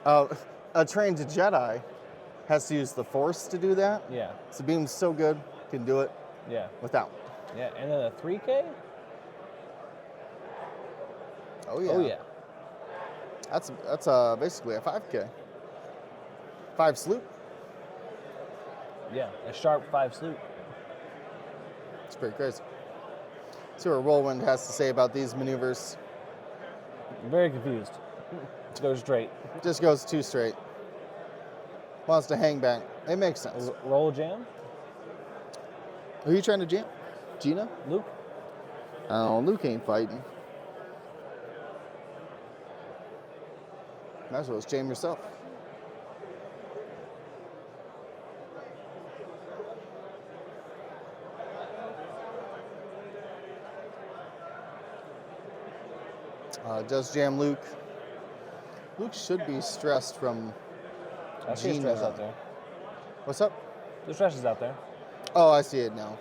A trained Jedi has to use the Force to do that. Yeah. Sabine's so good, can do it. Yeah. with that one. Yeah, and then a 3K? Oh yeah. Oh, yeah. That's basically a 5K. 5 sloop. Yeah, a sharp 5 sloop. It's pretty crazy. See what Whirlwind has to say about these maneuvers. I'm very confused. Go straight. Just goes too straight. Wants to hang back. It makes sense. Roll jam? Who are you trying to jam? Gina? Luke? Oh, Luke ain't fighting. Might as well just jam yourself. Does jam Luke. Luke should be stressed from I see Gina. stress out there. What's up? The stress is out there. Oh, I see it now.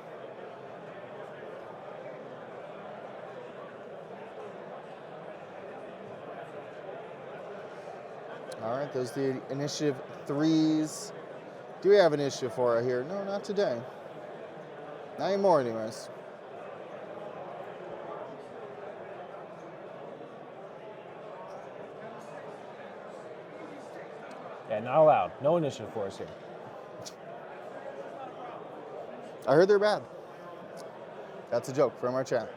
All right, those are the initiative 3s. Do we have initiative 4 right here? No, not today. Not anymore, anyways. Yeah, not allowed. No initiative for us here. I heard they're bad. That's a joke from our chat.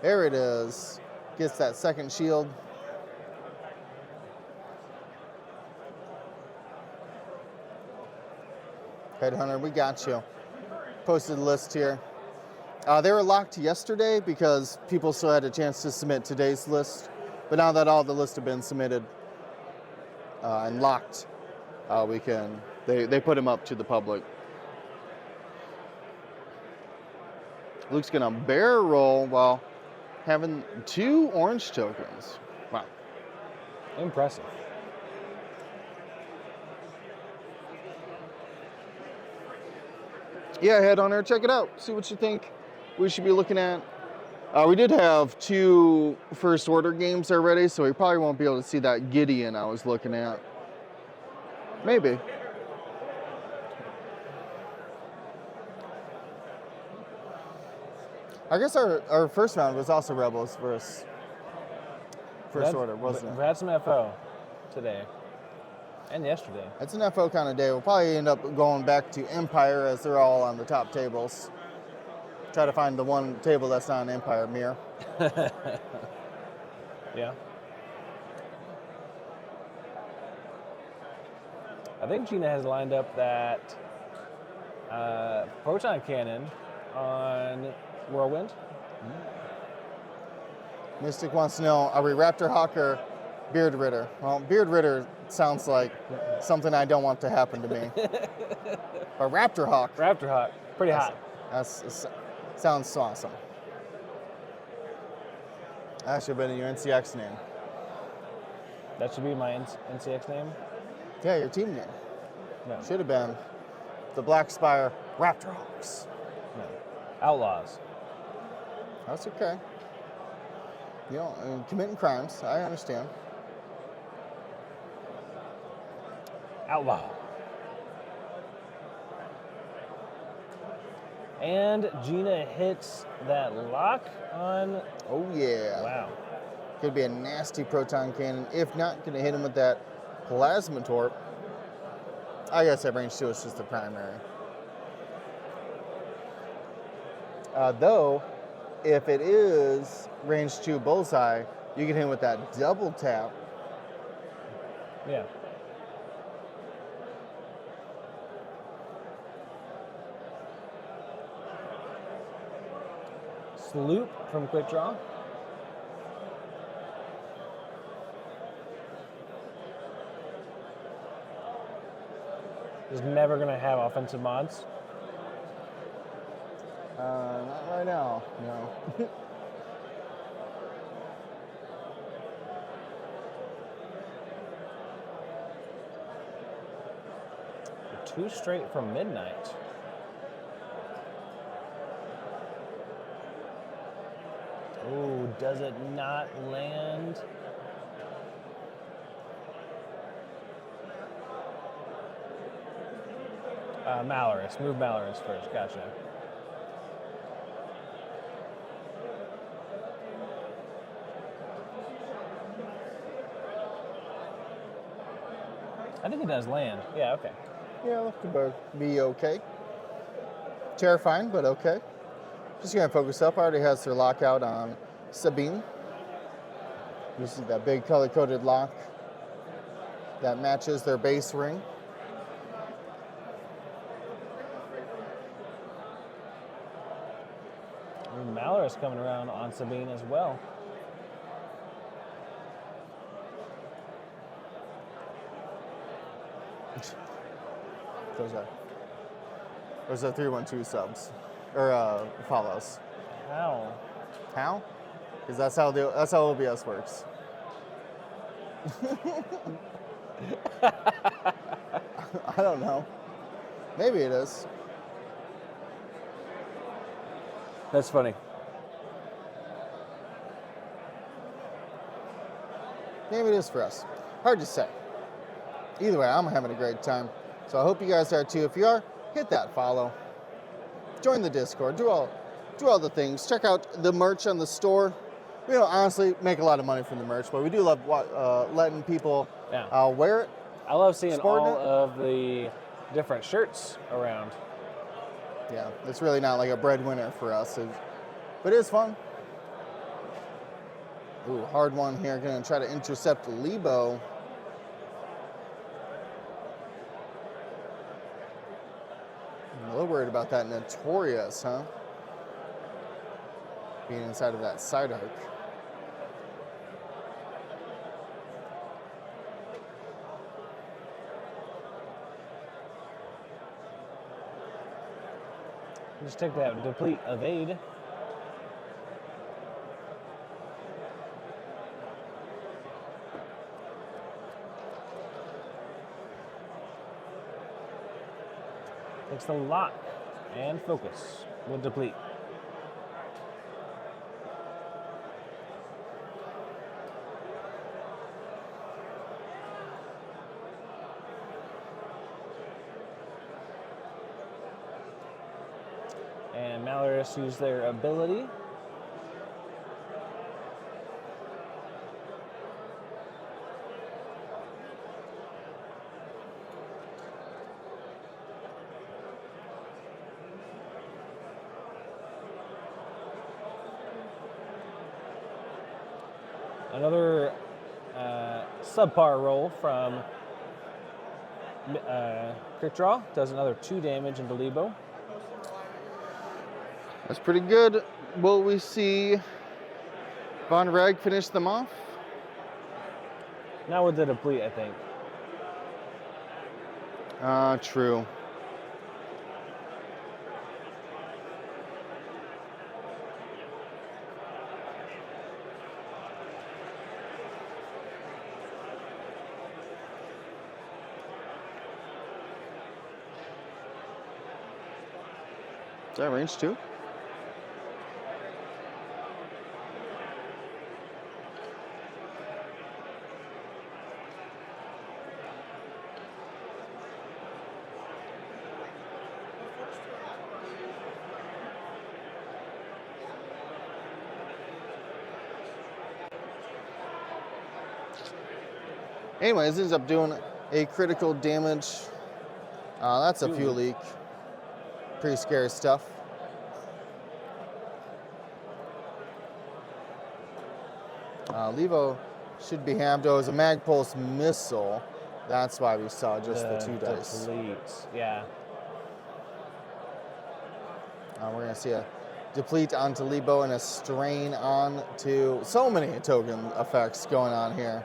There it is. Gets that second shield. Headhunter, we got you. Posted the list here. They were locked yesterday because people still had a chance to submit today's list. But now that all the lists have been submitted and locked, they put them up to the public. Luke's gonna bear roll while having 2 orange tokens. Wow. Impressive. Yeah, head on there, check it out. See what you think we should be looking at. We did have 2 first order games already, so we probably won't be able to see that Gideon I was looking at. Maybe. I guess our first round was also Rebels versus first order, wasn't We've it? had some FO today and yesterday. It's an FO kind of day. We'll probably end up going back to Empire as they're all on the top tables. Try to find the one table that's not an Empire mirror. Yeah. I think Gina has lined up that proton cannon on Whirlwind. Mystic wants to know, are we Raptor Hawk or Beard Ritter? Well, Beard Ritter sounds like something I don't want to happen to me. But Raptor Hawk. Raptor Hawk, pretty hot. Sounds awesome. That should have been your NCX name. That should be my NCX name. Yeah, your team name. No. Should have been the Black Spire Raptor Hawks. No. Outlaws. That's okay. You know, committing crimes, I understand. Outlaw. And Gina hits that lock on. Oh yeah. Wow. Could be a nasty proton cannon. If not, gonna hit him with that plasma torp. I guess that range 2 is just the primary. Though, if it is range 2 bullseye, you can hit him with that double tap. Yeah. Sloop from Quick Draw. Is never going to have offensive mods. Not right now, no. Two straight from midnight. Oh, does it not land? Malorus. Move Malorus first. Gotcha. I think it does land. Yeah, okay. Yeah, could be okay. Terrifying, but okay. Just gonna focus up. Already has their lockout on Sabine. You see that big color-coded lock that matches their base ring. And Malorus coming around on Sabine as well. Those are 312 subs or follows. How? How? Because that's how OBS works. I don't know. Maybe it is. That's funny. Maybe it is for us. Hard to say. Either way, I'm having a great time. So I hope you guys are too. If you are, hit that follow. Join the Discord. Do all the things. Check out the merch on the store. We don't honestly make a lot of money from the merch, but we do love letting people wear it. I love seeing all it. of the different shirts around. Yeah, it's really not like a breadwinner for us, but it is fun. Ooh, hard one here. Going to try to intercept Lebo. I'm a little worried about that Notorious, huh? Being inside of that side arc. Just take that deplete evade. Takes the lock and focus with deplete. And Malorus use their ability. Another subpar roll from Quick Draw. Does another 2 damage into Lebo. That's pretty good. Will we see Von Reg finish them off? Not with the deplete, I think. True. Is that range 2? Anyways, ends up doing a critical damage. That's a fuel leak. Pretty scary stuff. Levo should be hammed. Oh, it was a mag pulse missile. That's why we saw just the 2 dice. Deplete. Yeah. We're going to see a deplete onto Lebo and a strain onto so many token effects going on here.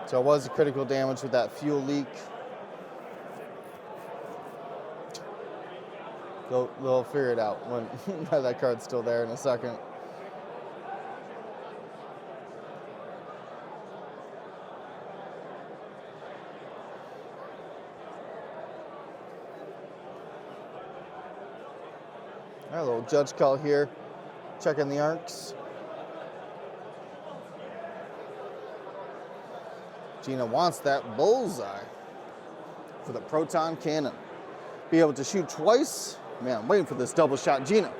So it was a critical damage with that fuel leak. They'll figure it out when that card's still there in a second. All right, a little judge call here. Checking the arcs. Gina wants that bullseye for the proton cannon. be able to shoot twice. Man, I'm waiting for this double shot Gina.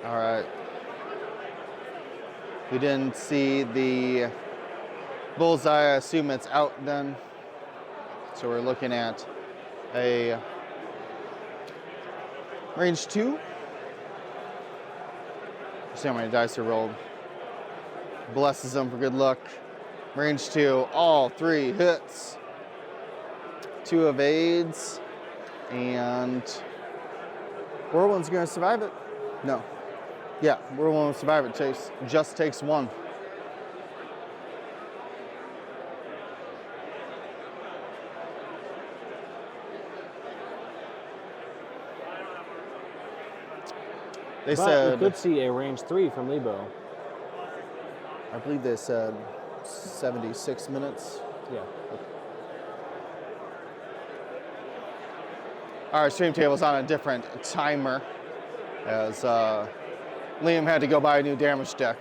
All right. We didn't see the bullseye. I assume it's out then. So we're looking at a range 2. See how many dice are rolled. Blesses them for good luck. Range 2, all 3 hits. 2 evades. And Whirlwind's gonna survive it. No. Yeah, Whirlwind will survive it. Chase just takes 1. They said, we could see a range 3 from Lebo. I believe they said 76 minutes. Yeah. Our stream table's on a different timer, as Liam had to go buy a new damage deck.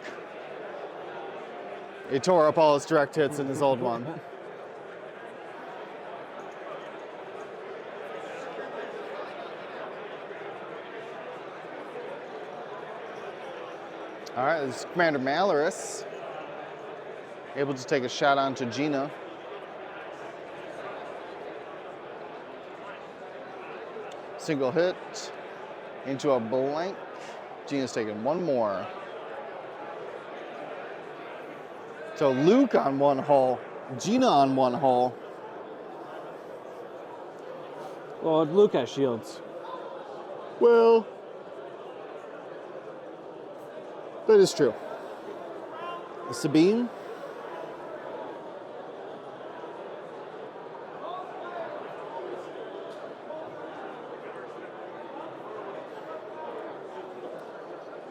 He tore up all his direct hits in his old one. All right, this is Commander Malaris, able to take a shot onto Gina. Single hit into a blank. Gina's taking 1 more. So Luke on 1 hull, Gina on 1 hull. Well, Luke has shields. Well, that is true. Sabine.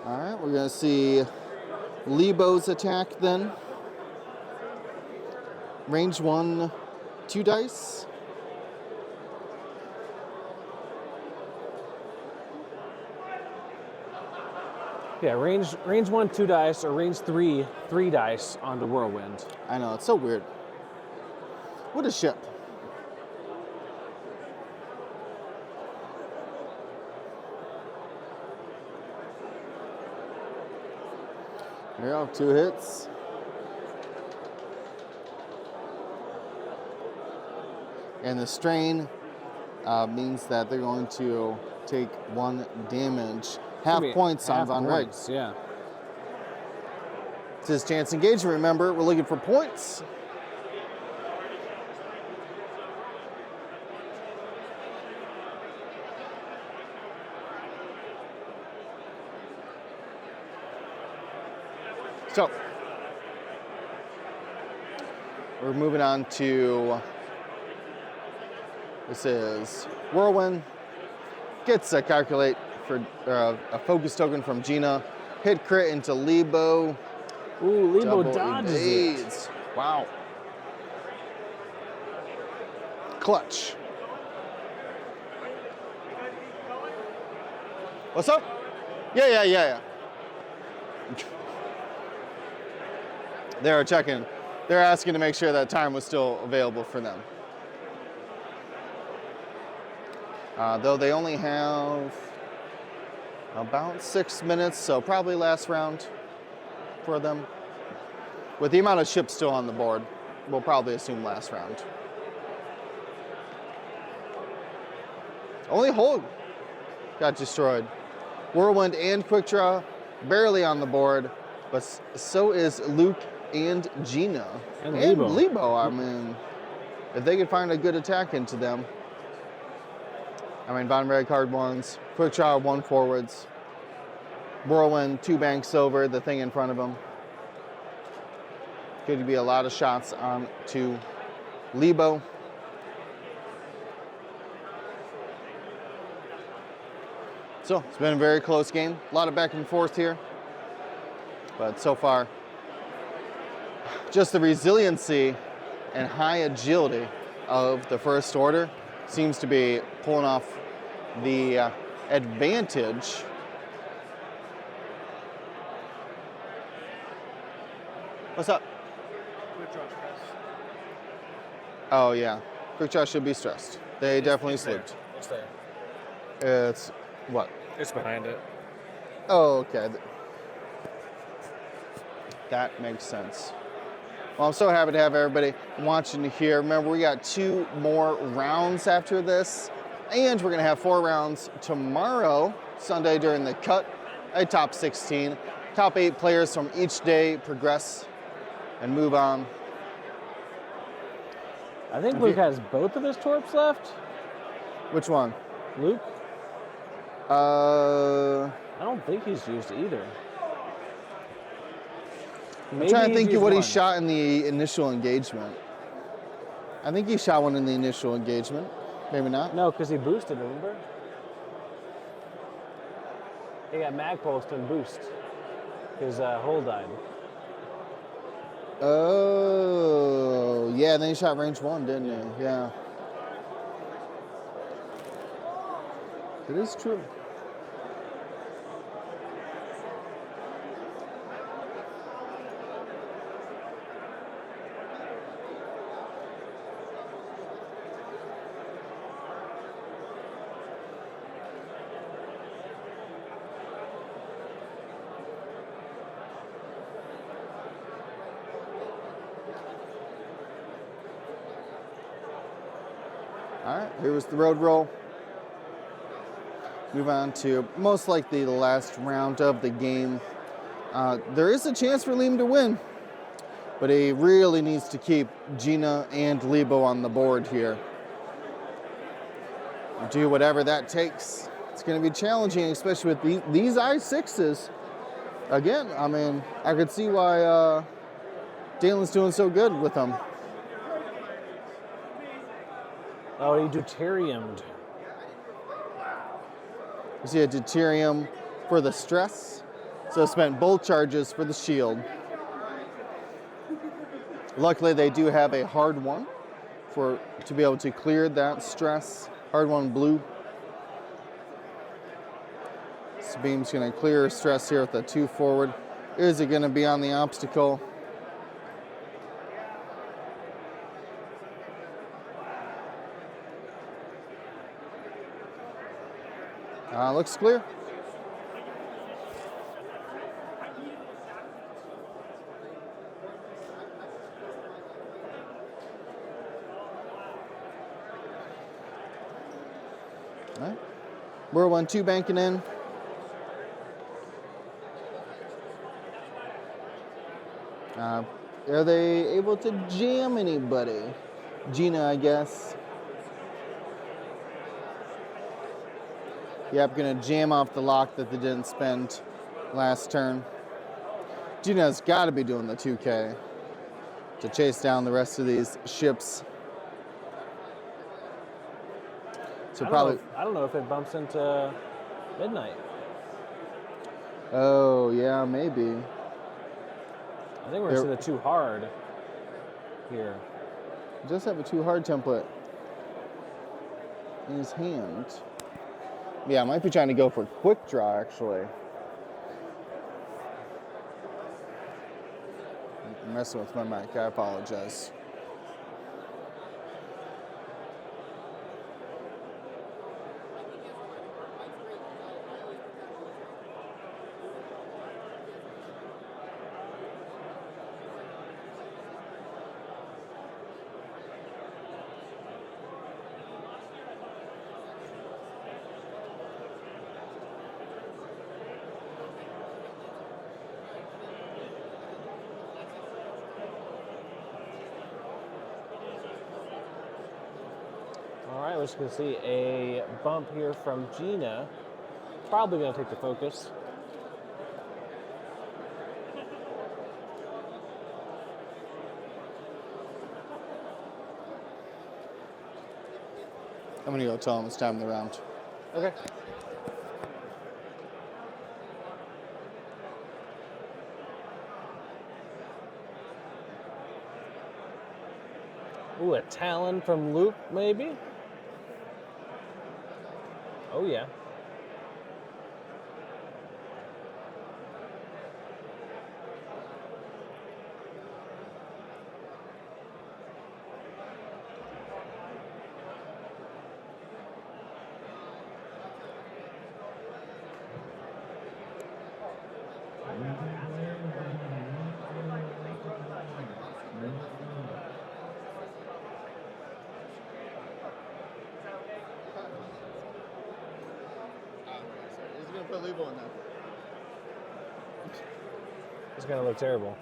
All right, we're gonna see Lebo's attack then. Range 1, 2 dice. Yeah, range 1, 2 dice, or range 3, 3 dice on the Whirlwind. I know, it's so weird. What a ship. There you go, 2 hits. And the strain means that they're going to take 1 damage. Half points on Von Wright. Yeah. It's his chance to engage. Remember, we're looking for points. So, we're moving on to, this is Whirlwind. Gets a calculate for a focus token from Gina. Hit crit into Lebo. Ooh, Lebo Double dodges evades. it. Wow. Clutch. What's up? Yeah. They're checking. They're asking to make sure that time was still available for them. Though they only have about 6 minutes, so probably last round for them. With the amount of ships still on the board, we'll probably assume last round. Only Hulk got destroyed. Whirlwind and Quick Draw barely on the board, but so is Luke and Gina. And Lebo. I mean, if they could find a good attack into them. I mean, Von Red card 1s, Quick Draw 1 forwards, Whirlwind 2 banks over, the thing in front of them. Could be a lot of shots on to Lebo. So it's been a very close game. A lot of back and forth here. But so far, just the resiliency and high agility of the First Order seems to be pulling off the advantage. What's up? Oh yeah, quick draw should be stressed. They definitely slipped. It's there. It's what? It's behind it. Oh, okay. That makes sense. Well, I'm so happy to have everybody watching here. Remember, we got 2 more rounds after this, and we're gonna have 4 rounds tomorrow, Sunday, during the cut, a top 16. Top 8 players from each day progress and move on. I think Luke has both of his torps left. Which one? Luke? I'm I don't think he's used either. Maybe trying to he's think of used what he one. shot in the initial engagement. I think he shot one in the initial engagement. Maybe not. No, because he boosted, remember? He got mag pulsed and boost. His hole died. Oh, yeah, then he shot range 1, didn't he? Yeah. It is true. All right, here was the road roll. Move on to most likely the last round of the game. There is a chance for Liam to win, but he really needs to keep Gina and Lebo on the board here. Do whatever that takes. It's going to be challenging, especially with these I6s. Again, I mean, I could see why Dalen's doing so good with them. Oh, he deuteriumed. You see a deuterium for the stress, so spent both charges for the shield. Luckily, they do have a hard one to be able to clear that stress. Hard one blue. Beam's going to clear stress here with the 2 forward. Is it going to be on the obstacle? Looks clear. All right. We're 1-2 banking in. Are they able to jam anybody? Gina, I guess. Yep, gonna jam off the lock that they didn't spend last turn. Gina's gotta be doing the 2K to chase down the rest of these ships. So I don't know if it bumps into midnight. Oh, yeah, maybe. I think we're going to see the 2 hard here. He does have a 2 hard template in his hand. Yeah, I might be trying to go for quick draw, actually. I'm messing with my mic, I apologize. All right, we're just going to see a bump here from Gina. Probably going to take the focus. I'm gonna go tell him it's time of the round. Okay. Ooh, a Talon from Luke, maybe? yeah. He's gonna put Lebo in there. It's gonna look terrible.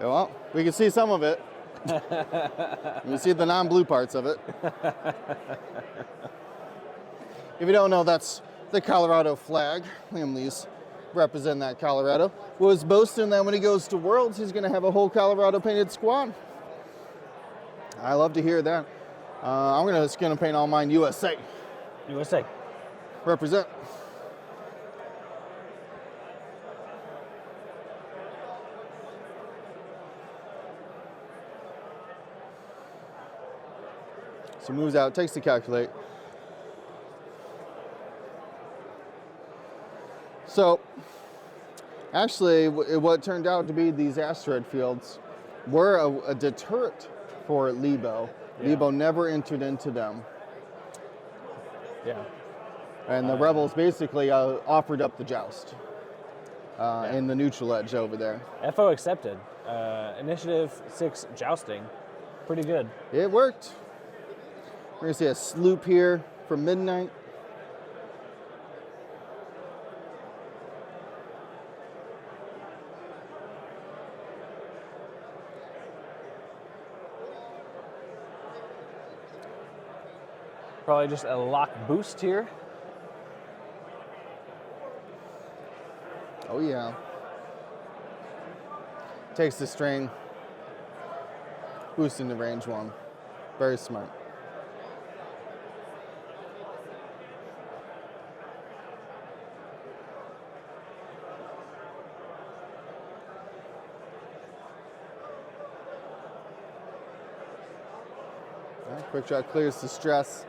Yeah, well, we can see some of it. We see the non-blue parts of it. If you don't know, that's the Colorado flag. Liam Lee's represent that Colorado. Was boasting that when he goes to Worlds, he's going to have a whole Colorado painted squad. I love to hear that. I'm just going to paint all mine USA. USA. Represent. So he moves out, takes the calculate. So, actually, what turned out to be these asteroid fields were a deterrent for Lebo. Yeah. Lebo never entered into them. Yeah. And the rebels basically offered up the joust in the neutral edge over there. FO accepted. Initiative 6 jousting. Pretty good. It worked. We're going to see a sloop here from midnight. Probably just a lock boost here. Oh yeah. Takes the string. Boosting the range one. Very smart. Quick shot clears the stress.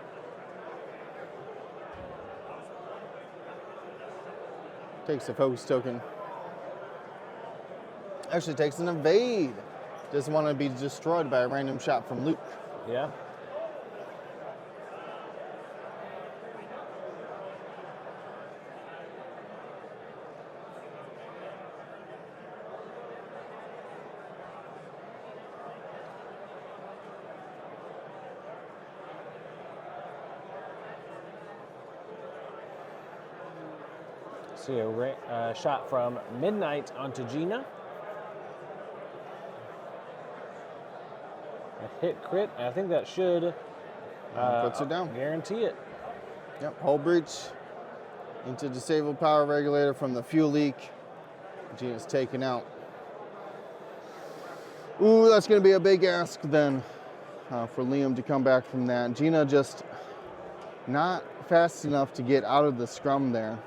Takes a focus token. Actually takes an evade. Doesn't want to be destroyed by a random shot from Luke. Yeah. See a shot from Midnight onto Gina. A hit crit. I think that should puts it down. Guarantee it. Yep, hull breach into disabled power regulator from the fuel leak. Gina's taken out. Ooh, that's going to be a big ask then for Liam to come back from that. Gina just not fast enough to get out of the scrum there.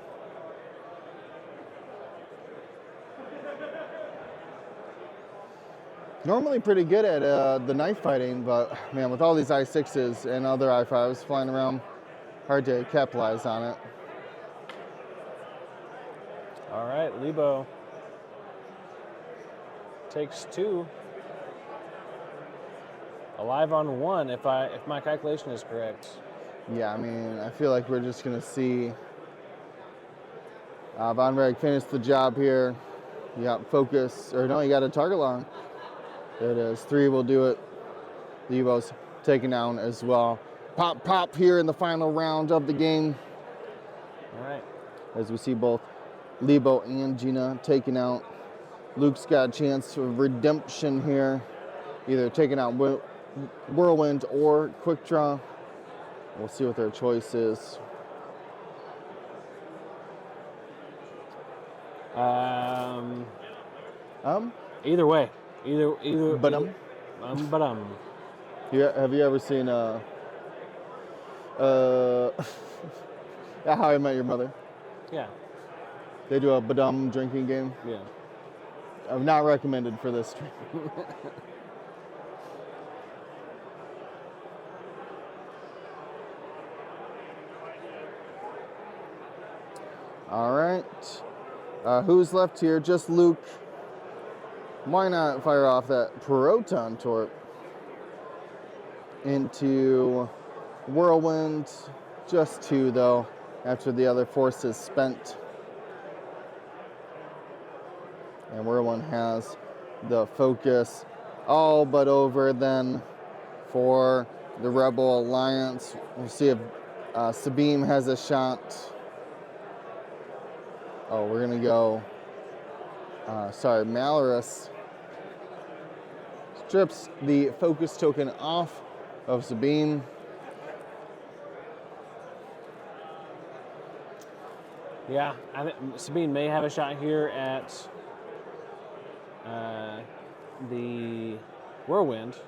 Normally pretty good at the knife fighting, but man, with all these I-6s and other I-5s flying around, hard to capitalize on it. All right, Lebo takes 2. Alive on 1, if my calculation is correct. Yeah, I mean, I feel like we're just gonna see Von Reg finish the job here. You got focus, or no, you got a target long. There it is. 3 will do it. Lebo's taken down as well. Pop, pop here in the final round of the game. All right. As we see both Lebo and Gina taken out. Luke's got a chance of redemption here. Either taking out Whirlwind or Quick Draw. We'll see what their choice is. Either way. Either. But have you ever seen How I Met Your Mother? Yeah. They do a badum drinking game. Yeah. I'm not recommended for this stream. All right. Who's left here? Just Luke. Why not fire off that proton torp into Whirlwind? Just 2 though, after the other force is spent. And Whirlwind has the focus all but over then for the Rebel Alliance. We'll see if Sabine has a shot. Oh, we're gonna go, Malorus strips the focus token off of Sabine. Yeah, I think Sabine may have a shot here at the Whirlwind.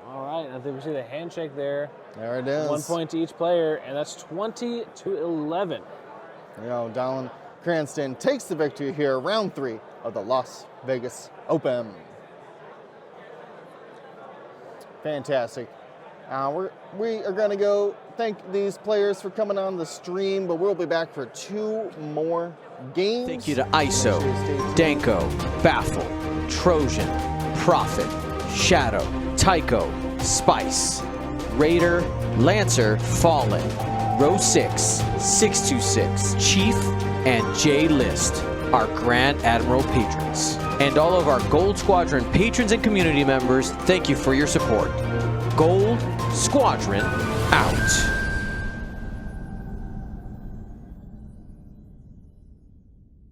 All right, I think we see the handshake there. There it is. 1 point to each player, and that's 20-11. You know, Donald Cranston takes the victory here, round 3 of the Las Vegas Open. Fantastic. We are going to go thank these players for coming on the stream, but we'll be back for 2 more games. Thank you to ISO, Danko, Baffle, Trojan, Prophet, Shadow, Tycho, Spice, Raider, Lancer, Fallen, Row 6, 626, Chief, and J List, our Grand Admiral patrons. And all of our Gold Squadron patrons and community members, thank you for your support. Gold Squadron out.